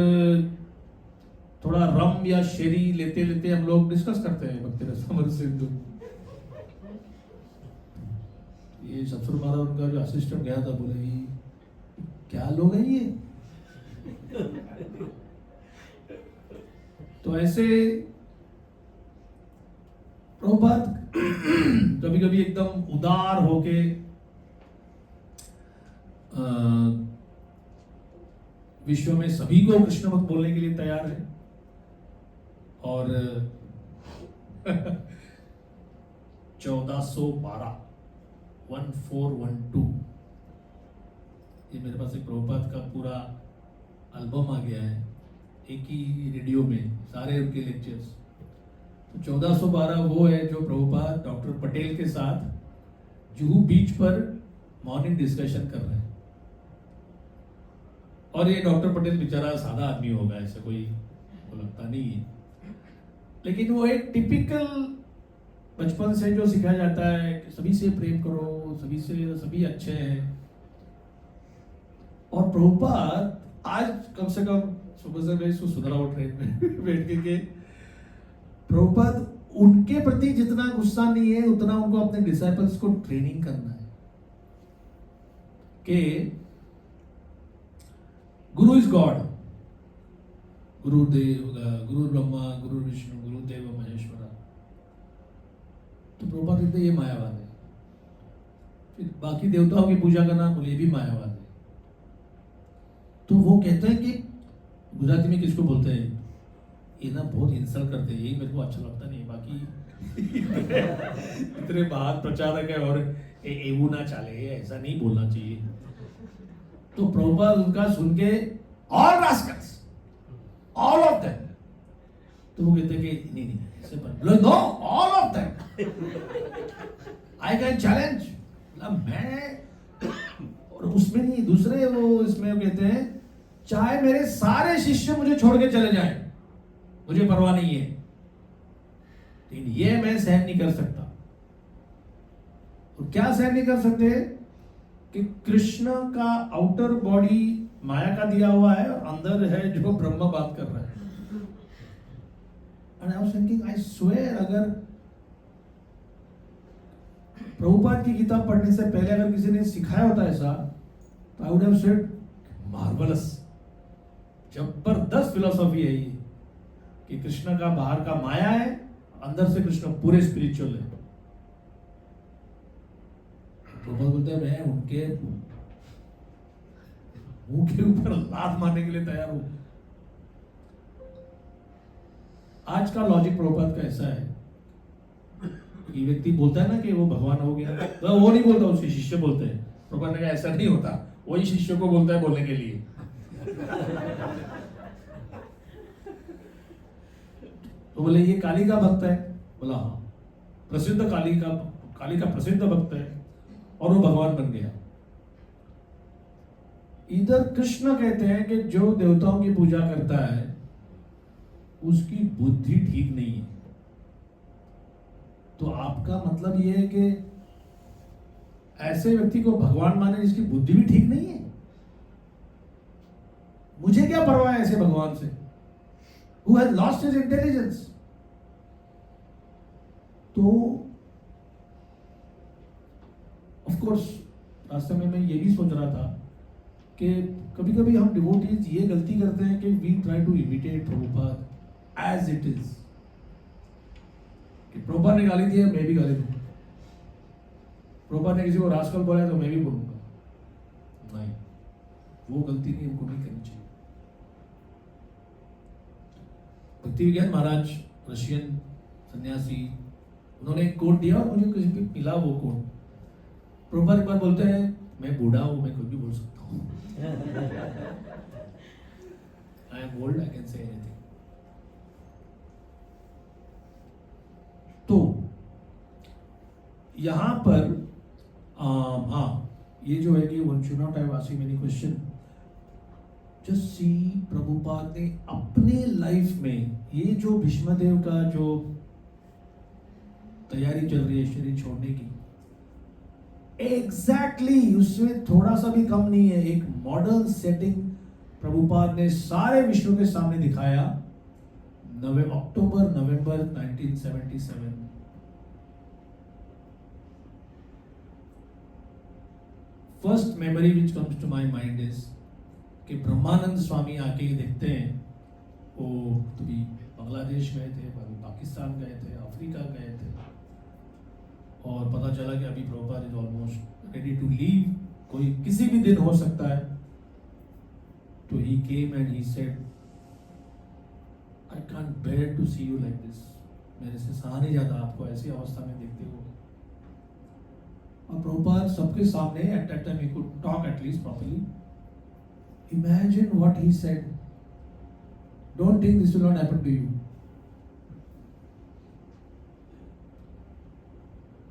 थोड़ा रम या शेरी लेते लेते हम लोग डिस्कस करते हैं भक्ति रसामृत सिंधु। ये सत्सुर महाराज उनका जो असिस्टेंट गया था, बोले ये क्या लोग हैं ये? तो ऐसे प्रभुपाद कभी कभी एकदम उदार होके विश्व में सभी को कृष्ण भक्त बोलने के लिए तैयार है। और 1412 ये मेरे पास एक प्रभुपाद का पूरा एल्बम आ गया है, एक ही रेडियो में सारे उनके लेक्चर्स। तो 1412 वो है जो प्रभुपाद डॉक्टर पटेल के साथ जुहू बीच पर मॉर्निंग डिस्कशन कर रहे हैं। और ये डॉक्टर पटेल बेचारा सादा आदमी होगा, ऐसा कोई वो लगता नहीं है, लेकिन वो एक टिपिकल बचपन से जो सिखाया जाता है कि सभी से प्रेम करो, सभी अच्छे हैं। और प्रभुपाद आज कम से कम सुबह से मैं सुधरा हूं ट्रेन में बैठ के प्रभुपाद उनके प्रति जितना गुस्सा नहीं है उतना उनको अपने डिसाइपल्स को ट्रेनिंग करना है कि गुरु इज गॉड, गुरुदेव, गुरु ब्रह्मा, गुरु विष्णु, गुरुदेव महेश्वरा। तो प्रभुपाद कहते ये मायावाद है। फिर बाकी देवताओं की पूजा करना, बोले ये भी मायावाद है। तो वो कहते हैं कि गुजराती में किसको बोलते हैं, ये ना बहुत इंसल्ट करते हैं, यही मेरे को अच्छा लगता नहीं। बाकी इतने महान प्रचारक है और एवू ना चाले, ऐसा नहीं बोलना चाहिए। तो प्रभुपाद उनका सुन के all rascals, all of them, तो वो कहते कि नहीं ऐसे पर no, all of them I can challenge. मैं और उसमें नहीं, दूसरे वो इसमें वो कहते हैं चाहे मेरे सारे शिष्य मुझे छोड़ के चले जाएं, मुझे परवाह नहीं है, लेकिन ये मैं सहन नहीं कर सकता। और क्या सहन नहीं कर सकते कि कृष्ण का आउटर बॉडी माया का दिया हुआ है और अंदर है जो ब्रह्म बात कर रहा है। And I was thinking, I swear, अगर प्रभुपाद की किताब पढ़ने से पहले अगर किसी ने सिखाया होता ऐसा, तो I would have said marvelous, जबरदस्त फिलोसॉफी है ये कि कृष्ण का बाहर का माया है, अंदर से कृष्ण पूरे स्पिरिचुअल है। प्रभुपाद बोलते हैं मैं उनके मुंह के ऊपर लात मारने के लिए तैयार हूं। आज का लॉजिक प्रभुपाद का ऐसा है कि व्यक्ति बोलता है ना कि वो भगवान हो गया, तो वो नहीं बोलता, उसके शिष्य बोलते हैं। प्रभुपाद ने कहा ऐसा नहीं होता, वही शिष्य को बोलता है बोलने के लिए। तो बोले ये काली का भक्त है, बोला हाँ, प्रसिद्ध काली का प्रसिद्ध भक्त है और वो भगवान बन गया। इधर कृष्ण कहते हैं कि जो देवताओं की पूजा करता है उसकी बुद्धि ठीक नहीं है। तो आपका मतलब ये है कि ऐसे व्यक्ति को भगवान माने जिसकी बुद्धि भी ठीक नहीं है? मुझे क्या परवाह है ऐसे भगवान से, who has lost his intelligence। तो ऑफ कोर्स रास्ते में मैं ये भी सोच रहा था कि कभी कभी हम डिवोटीज ये गलती करते हैं कि we try to imitate Prabhupada as it is, कि प्रभुपाद ने गाली दी है मैं भी गाली दूंगा, प्रभुपाद ने किसी को रास्कल बोला है तो मैं भी बोलूंगा। नहीं, वो गलती नहीं, हमको नहीं करनी चाहिए। भक्ति विज्ञान महाराज रशियन सन्यासी, उन्होंने एक कोट दिया और मुझे किसी पे मिला वो कोट। प्रभुपाद एक बार बोलते हैं मैं बूढ़ा हूं, मैं कुछ भी बोल सकता हूं, I am old, I can say anything. तो यहां पर हाँ, ये जो है कि one should not have asking many question. Just see Prabhupada ने अपने लाइफ में ये जो भीष्मदेव का जो तैयारी चल रही है शरीर छोड़ने की, एग्जैक्टली उसमें थोड़ा सा भी कम नहीं है, एक मॉडर्न सेटिंग प्रभुपाद ने सारे विश्व के सामने दिखाया। October November 1977। First memory which comes to my mind is कि ब्रह्मानंद स्वामी आके देखते हैं, वो कभी बांग्लादेश गए थे, कभी पाकिस्तान गए थे, अफ्रीका गए थे, और पता चला कि अभी Prabhupada is almost ready to leave, कोई किसी भी दिन हो सकता है। तो he came and he said, I can't bear to see you like this, मेरे से सहा नहीं जाता आपको ऐसी अवस्था में देखते हो। और प्रभुपाद सबके सामने, at that time he could talk at least properly, imagine what he said, don't think this will not happen to you.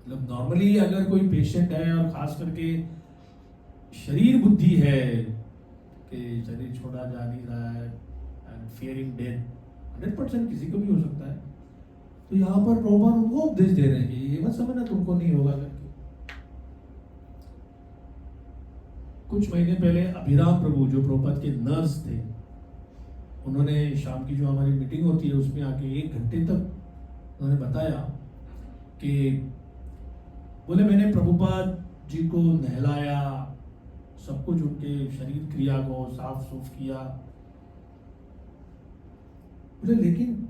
मतलब नॉर्मली अगर कोई पेशेंट है और खास करके शरीर बुद्धि है कि शरीर छोड़ा जा नहीं रहा है एंड फियरिंग डेथ, 100% किसी को भी हो सकता है, तो यहाँ पर प्रभुपाद उनको उपदेश दे रहे हैं कि ये मत समझना तुमको नहीं होगा करके। कुछ महीने पहले अभिराम प्रभु जो प्रभुपाद के नर्स थे, उन्होंने शाम की जो हमारी मीटिंग होती है उसमें आके 1 घंटे तक उन्होंने बताया कि बोले मैंने प्रभुपाद जी को नहलाया, सब कुछ उनके शरीर क्रिया को साफ सुफ किया, बोले लेकिन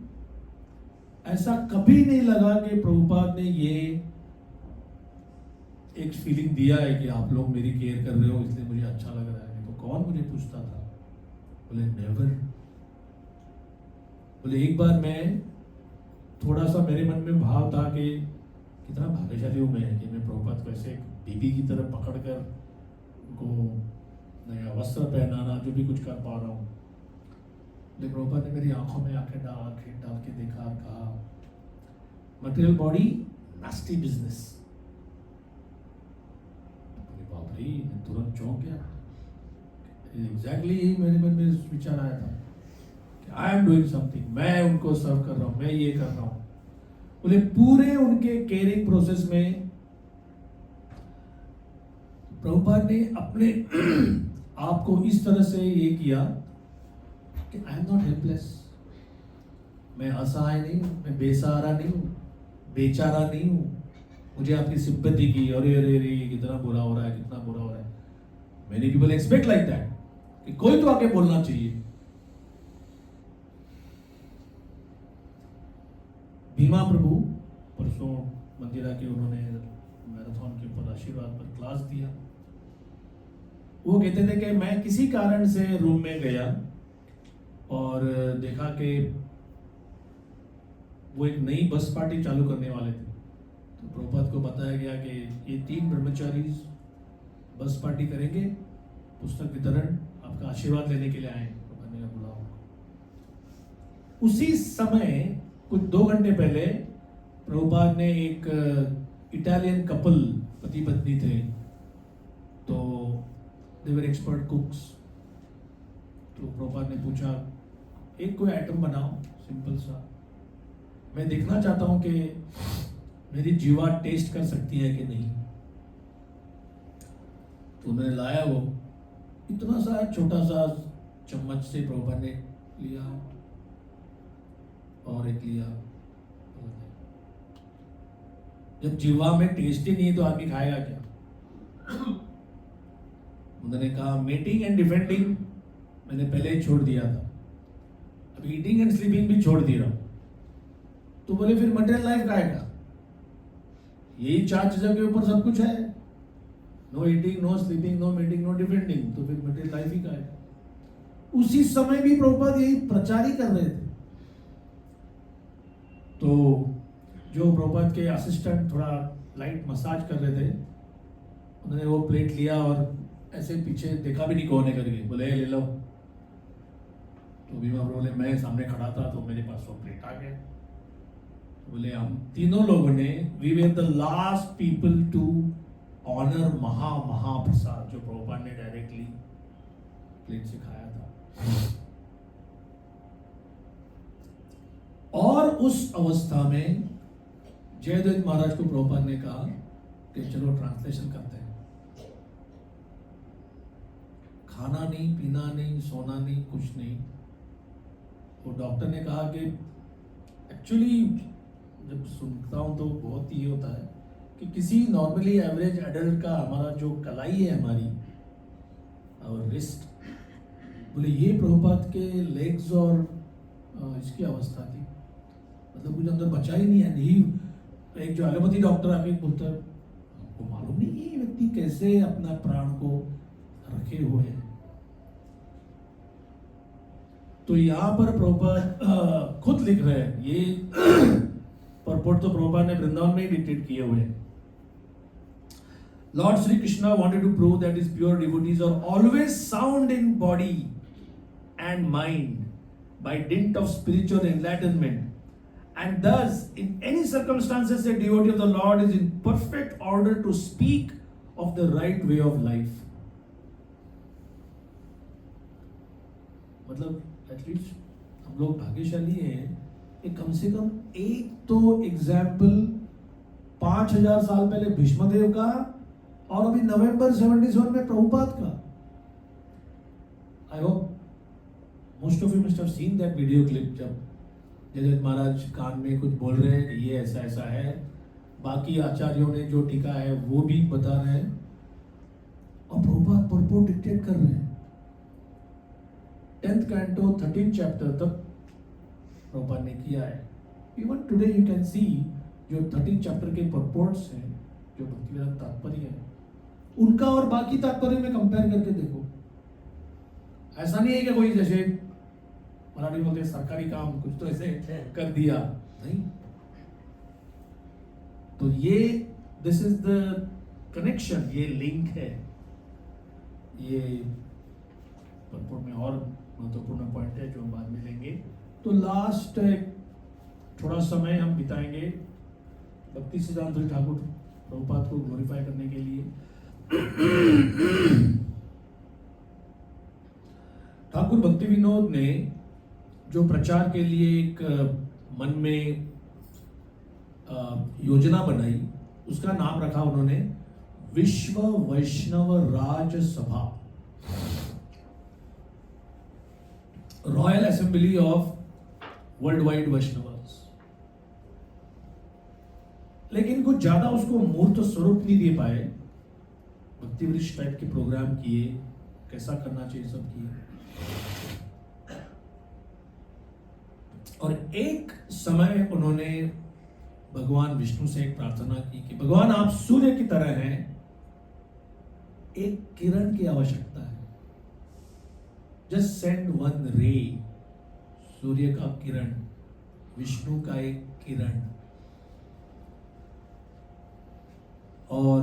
ऐसा कभी नहीं लगा कि प्रभुपाद ने ये एक फीलिंग दिया है कि आप लोग मेरी केयर कर रहे हो इसलिए मुझे अच्छा लग रहा है, तो कौन मुझे पूछता था। बोले नेवर। बोले एक बार मैं थोड़ा सा मेरे मन में भाव था कि कितना भाग्यशाली हूँ मैं कि मैं प्रभुपाद को ऐसे बीबी की तरह पकड़ कर उनको नया वस्त्र पहनाना जो भी कुछ कर पा रहा हूँ। लेकिन प्रभुपाद ने मेरी आंखों में आंखें डाल के देखा और कहा, मटेरियल बॉडी नास्टी बिजनेस। बाप रे, मैं तुरंत चौंक गया। एग्जैक्टली यही मेरे मन में विचार आया था कि आई एम डूइंग समथिंग, मैं उनको सर्व कर रहा हूँ, मैं ये कर रहा हूँ। बोले पूरे उनके केयरिंग प्रोसेस में प्रभुपाद ने अपने आप को इस तरह से ये किया कि आई एम नॉट हेल्पलेस, मैं असहाय नहीं हूँ, मैं बेसहारा नहीं हूँ, बेचारा नहीं हूँ। मुझे आपकी सिंपैथी की, अरे अरे अरे कितना बुरा हो रहा है, कितना बुरा हो रहा है। Many people expect like that कि कोई तो आके बोलना चाहिए। भीमा प्रभु परसों मंदिरा के उन्होंने मैराथन के ऊपर आशीर्वाद पर क्लास दिया। वो कहते थे कि मैं किसी कारण से रूम में गया और देखा कि वो एक नई बस पार्टी चालू करने वाले थे। तो प्रभुपाद को बताया गया कि ये 3 ब्रह्मचारी बस पार्टी करेंगे, पुस्तक वितरण, आपका आशीर्वाद लेने के लिए आए। प्रभुपाद ने बुलाओ। उसी समय कुछ 2 घंटे पहले प्रभुपाद ने एक इटालियन कपल, पति पत्नी थे, तो दे वर एक्सपर्ट कुक्स। तो प्रभुपाद ने पूछा एक कोई आइटम बनाओ सिंपल सा, मैं देखना चाहता हूं कि मेरी जीवा टेस्ट कर सकती है कि नहीं। तो उन्होंने लाया वो इतना सा छोटा सा चम्मच से प्रभुपाद ने लिया और एक लिया। जब जीवा में टेस्ट ही नहीं तो आदमी खाएगा क्या। उन्होंने कहा मेटिंग एंड डिफेंडिंग मैंने पहले ही छोड़ दिया था, अब ईटिंग एंड स्लीपिंग भी छोड़ दे रहा हूं। तो बोले फिर मटेरियल लाइफ का आएगा, यही 4 चीजों के ऊपर सब कुछ है, no eating, no sleeping, no mating, no defending, तो फिर मटेरियल लाइफ ही का आएगा। उसी समय भी प्रभुपाद यही प्रचार ही कर रहे थे। तो जो प्रभुपाद के असिस्टेंट थोड़ा लाइट मसाज कर रहे थे, उन्होंने वो प्लेट लिया और ऐसे पीछे देखा भी नहीं कौन है करके, बोले ले लो। तो भीमा बोले मैं सामने खड़ा था तो मेरे पास वो प्लेट आ गया। बोले हम तीनों लोगों ने we were the last people to honour mahaprasad जो प्रभुपाद ने डायरेक्टली प्लेट से खाया था। और उस अवस्था में जयदेव महाराज को प्रभुपाद ने कहा कि चलो ट्रांसलेशन करते हैं। खाना नहीं, पीना नहीं, सोना नहीं, कुछ नहीं। वो डॉक्टर ने कहा कि एक्चुअली जब सुनता हूँ तो बहुत ये होता है कि किसी नॉर्मली एवरेज एडल्ट का हमारा जो कलाई है हमारी और रिस्ट, बोले ये प्रभुपाद के लेग्स और इसकी अवस्था थी, मतलब कुछ अंदर बचा ही नहीं है। नहीं, एक जो एलोपैथी डॉक्टर आके बोलता है आपको मालूम नहीं ये व्यक्ति कैसे अपना प्राण को रखे हुए हैं। तो यहाँ पर प्रभुपाद खुद लिख रहे हैं, ये परपोर्ट तो प्रभुपाद ने वृंदावन में ही डिक्टेट किए हुए हैं। Lord Sri Krishna wanted to prove that his pure devotees are always sound in body and mind by dint of spiritual enlightenment, and thus in any circumstances a devotee of the Lord is in perfect order to speak of the right way of life. मतलब at least हम लोग भाग्यशाली हैं कि कम से कम एक तो example 5000 साल पहले भीष्मदेव का और अभी नवंबर 77 में प्रभुपाद का। I hope most of you must have seen that video clip, जब जयदेव महाराज कान में कुछ बोल रहे हैं कि ये ऐसा ऐसा है, बाकी आचार्यों ने जो टीका है वो भी बता रहे हैं और प्रभुपाद परपोर्ट डिक्टेट कर रहे हैं। 10th canto 13th chapter तक प्रभुपाद ने किया है। Even today you can see जो 13th चैप्टर के परपोर्ट्स हैं, जो भक्तिवेदांत तात्पर्य है, उनका और बाकी तात्पर्य में कंपेयर करके देखो। ऐसा नहीं है कि कोई जैसे मराठी बोलते हैं सरकारी काम कुछ तो ऐसे कर दिया, नहीं। तो ये दिस इज द कनेक्शन, ये लिंक है। ये परपोर्ट में और महत्वपूर्ण पॉइंट है जो हम बाद में लेंगे। तो लास्ट थोड़ा समय हम बिताएंगे भक्ति सिद्धांत ठाकुर प्रभुपाद को ग्लोरीफाई करने के लिए। ठाकुर भक्ति विनोद ने जो प्रचार के लिए एक मन में योजना बनाई, उसका नाम रखा उन्होंने विश्व Vaishnav Raj Sabha, royal assembly of worldwide Vaishnavas. लेकिन कुछ ज्यादा उसको मूर्त स्वरूप नहीं दे पाए। भक्ति वृक्ष टाइप के प्रोग्राम किए, कैसा करना चाहिए सब किए। और एक समय उन्होंने भगवान विष्णु से एक प्रार्थना की कि भगवान आप सूर्य की तरह हैं, एक किरण की आवश्यकता है, जस्ट सेंड वन रे। सूर्य का किरण, विष्णु का एक किरण। और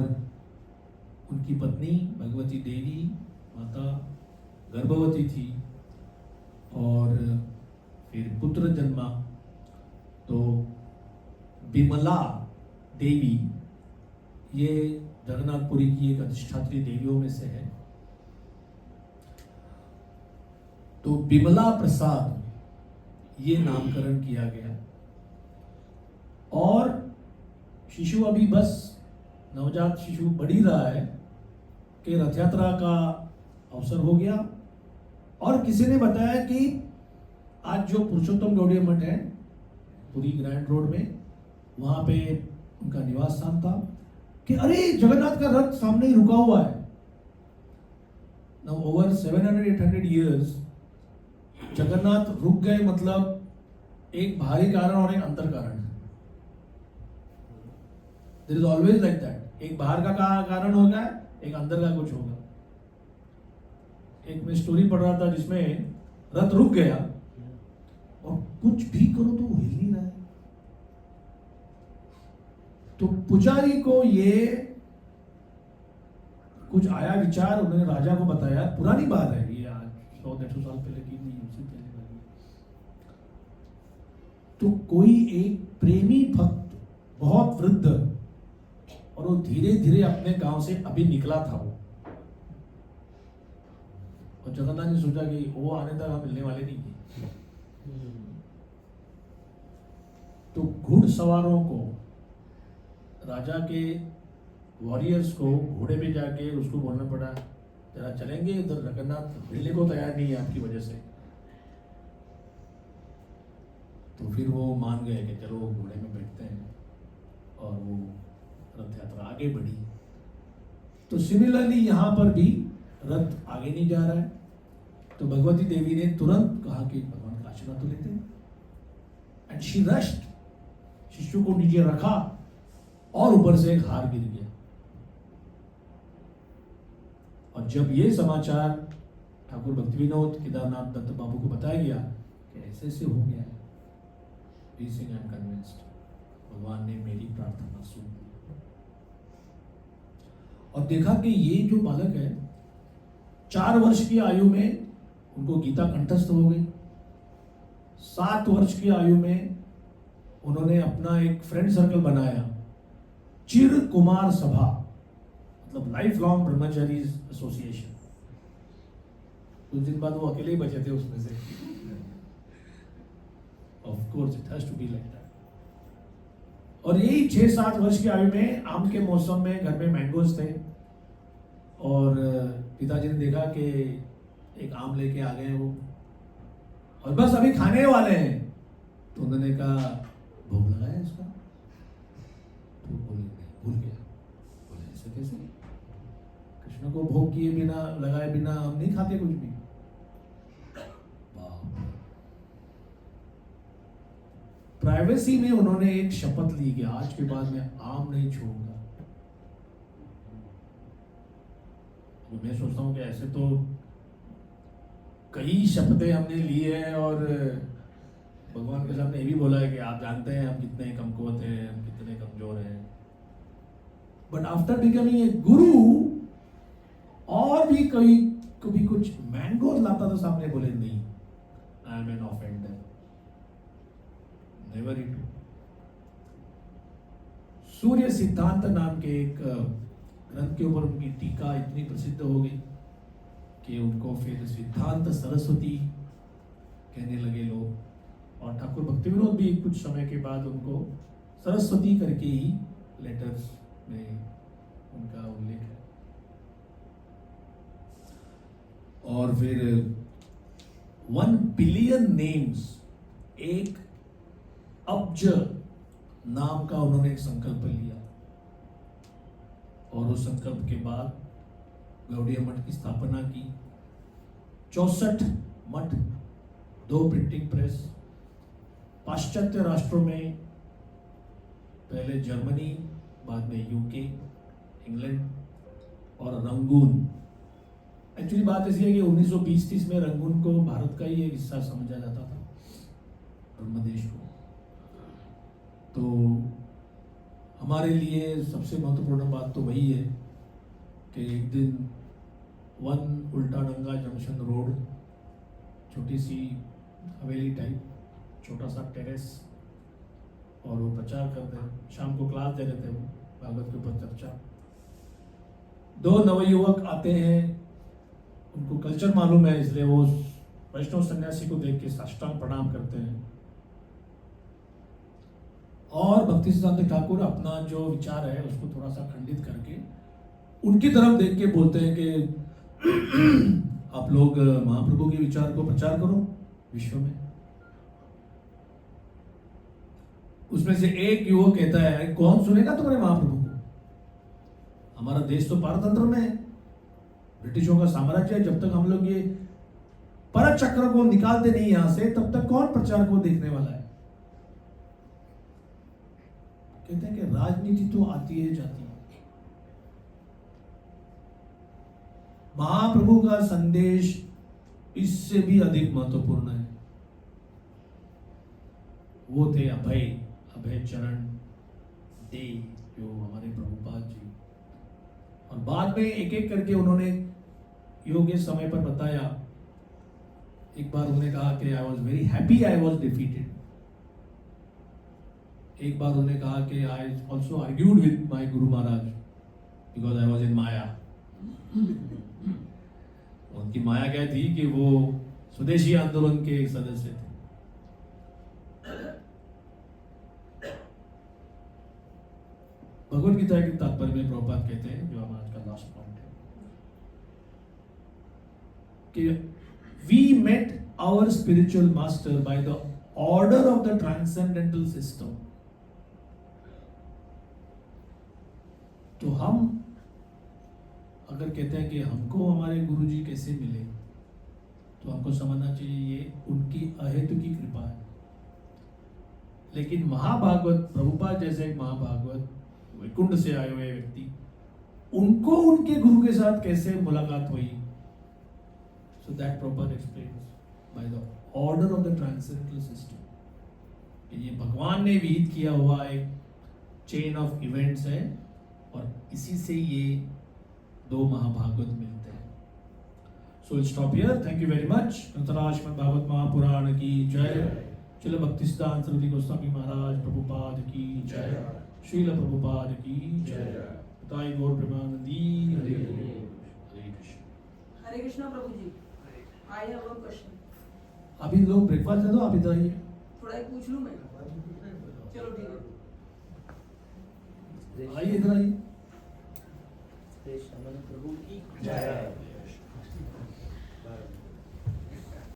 उनकी पत्नी भगवती देवी माता गर्भवती थी और फिर पुत्र जन्मा। तो बिमला देवी ये जगन्नाथपुरी की एक अधिष्ठात्री देवियों में से है। तो बिमला प्रसाद ये नामकरण किया गया। और शिशु अभी बस नवजात शिशु बढ़ ही रहा है कि रथ यात्रा का अवसर हो गया। और किसी ने बताया कि आज जो पुरुषोत्तम गौड़ीय मठ है पूरी ग्रैंड रोड में, वहां पे उनका निवास स्थान था, कि अरे जगन्नाथ का रथ सामने ही रुका हुआ है। नाउ ओवर 700-800 years जगन्नाथ रुक गए, मतलब एक बाहरी कारण और एक अंतर कारण है। There is always like that, एक बाहर का कारण होगा, एक अंदर का कुछ होगा। एक मैं स्टोरी पढ़ रहा था जिसमें रथ रुक गया और कुछ भी करो तो वो हिल नहीं रहा है। तो पुजारी को ये कुछ आया विचार, उन्होंने राजा को बताया। पुरानी बात है ये, आज 100-150 साल पहले की नहीं, उससे पहले वाली। तो कोई एक प्रेमी भक्त, बहुत वृद्ध, और वो धीरे धीरे अपने गांव से अभी निकला था वो, और और जगन्नाथ ने सोचा कि वो आने तक हम मिलने वाले नहीं थे। तो घुड़सवारों को, राजा के वॉरियर्स को घोड़े पे जाके उसको बोलना पड़ा, जरा चलेंगे उधर, जगन्नाथ मिलने को तैयार नहीं है आपकी वजह से। तो फिर वो मान गए कि चलो घोड़े में बैठते हैं, और वो रथ यात्रा आगे बढ़ी। तो सिमिलरली यहाँ पर भी रथ आगे नहीं जा रहा है, तो भगवती देवी ने तुरंत कहा कि भगवान का आशीर्वाद तो लेते हैं। एंड शी रश्ड, शिशु को नीचे रखा और ऊपर से एक हार गिर गया। और जब ये समाचार ठाकुर भक्ति विनोद केदारनाथ दत्त बाबू को बताया गया कि ऐसे ऐसे हो गया है, आई एम कन्विंस्ड भगवान ने मेरी प्रार्थना सुन ली। और देखा कि ये जो बालक है 4 वर्ष की आयु में उनको गीता कंठस्थ हो गई। 7 वर्ष की आयु में उन्होंने अपना एक फ्रेंड सर्कल बनाया, चिर कुमार सभा, मतलब लाइफ लॉन्ग ब्रह्मचारी एसोसिएशन। कुछ दिन बाद वो अकेले ही बचे थे उसमें से। Of course it has to be like that. और यही 6-7 वर्ष की आयु में आम के मौसम में घर में मैंगोज थे, और पिताजी ने देखा कि एक आम लेके आ गए वो, और बस अभी खाने वाले हैं। तो उन्होंने कहा भोग लगाया इसका, तो भूल गया। बोले ऐसे कैसे, कृष्ण को भोग किए बिना, लगाए बिना हम नहीं खाते कुछ भी। प्राइवेसी में उन्होंने एक शपथ ली कि आज के बाद मैं आम नहीं छूऊंगा। मैं सोचता हूँ कि ऐसे तो कई शपथें हमने ली है, और भगवान के सामने ये भी बोला है कि आप जानते हैं हम कितने कमकुवत हैं, हम कितने कमजोर हैं। बट आफ्टर बिकमिंग ए गुरु, और भी कभी कुछ मैंगो लाता तो सामने बोले नहीं, I am an offender, never it. Surya Siddhanta नाम के एक ग्रंथ के ऊपर उनकी टीका इतनी प्रसिद्ध हो गई कि उनको फिर सिद्धांत सरस्वती कहने लगे लोग। और ठाकुर भक्ति विनोद भी कुछ समय के बाद उनको सरस्वती करके ही लेटर्स में उनका उल्लेख है। और फिर 1 बिलियन नेम्स, 1 अब्ज नाम का उन्होंने एक संकल्प लिया, और उस संकल्प के बाद गौड़िया मठ की स्थापना की। 64 मठ, 2 प्रिंटिंग प्रेस, पाश्चात्य राष्ट्रों में पहले जर्मनी, बाद में यूके, इंग्लैंड और रंगून। एक्चुअली बात ऐसी है कि 1920-30 में रंगून को भारत का ही एक हिस्सा समझा जाता था, ब्रह्मदेश को। तो हमारे लिए सबसे महत्वपूर्ण बात तो वही है कि एक दिन 1 उल्टा डंगा जंक्शन रोड, छोटी सी हवेली टाइप, छोटा सा टेरेस, और वो प्रचार करते हैं, शाम को क्लास दे रहे थे, वो भागवत के ऊपर चर्चा। 2 नवयुवक आते हैं, उनको कल्चर मालूम है, इसलिए वो वैष्णव सन्यासी को देख के साष्टांग प्रणाम करते हैं। और भक्ति सिद्धांत ठाकुर अपना जो विचार है उसको थोड़ा सा खंडित करके उनकी तरफ देख के बोलते हैं कि आप लोग महाप्रभु के विचार को प्रचार करो विश्व में। उसमें से एक युवक कहता है, कौन सुनेगा तुम्हारे महाप्रभु को, हमारा देश तो पारतंत्र में है, ब्रिटिशों का साम्राज्य है, जब तक हम लोग ये परत चक्र को निकालते नहीं यहां से, तब तक कौन प्रचार को देखने वाला है। कहते हैं कि राजनीति तो आती है जाती है, महाप्रभु का संदेश इससे भी अधिक महत्वपूर्ण है। वो थे अभय चरण दे, जो हमारे प्रभुपाद जी। और बाद में एक एक करके उन्होंने योग्य समय पर बताया। एक बार उन्होंने कहा कि I was very happy I was defeated. एक बार उन्होंने कहा कि I also argued with my Guru Maharaj because I was in माया। उनकी माया क्या थी कि वो स्वदेशी आंदोलन के सदस्य थे। भगवत गीता के तात्पर्य में प्रभुपाद कहते हैं, जो हम आज का लास्ट पॉइंट है, कि we met our spiritual master by the order of the transcendental system. तो हम अगर कहते हैं कि हमको हमारे गुरुजी कैसे मिले, तो हमको समझना चाहिए ये उनकी अहेतु की कृपा है। लेकिन महाभागवत, प्रभुपाद जैसे एक महाभागवत वैकुंठ से आए हुए व्यक्ति, उनको उनके गुरु के साथ कैसे मुलाकात हुई, so that proper explains bye the order of the transcendental system. ये भगवान ने विहित किया हुआ एक चेन ऑफ इवेंट्स है, और इसी से ये दो महाभागवत मिलते हैं। So will stop here. Thank you very much. Srimad Bhagavata Mahapurana की जय। श्रील भक्तिसिद्धांत सरस्वती गोस्वामी महाराज प्रभुपाद की जय। श्रील प्रभुपाद की जय। ताई गौर प्रेमानंदी। Hare Hare Krishna Prabhu ji. I have one question. अभी लोग ब्रेकफास्ट दे दो, आप इधर आइए। थोड़ा एक पूछ लूं मैं? चलो ठीक है। आइए इधर आइए। प्रभु की जय।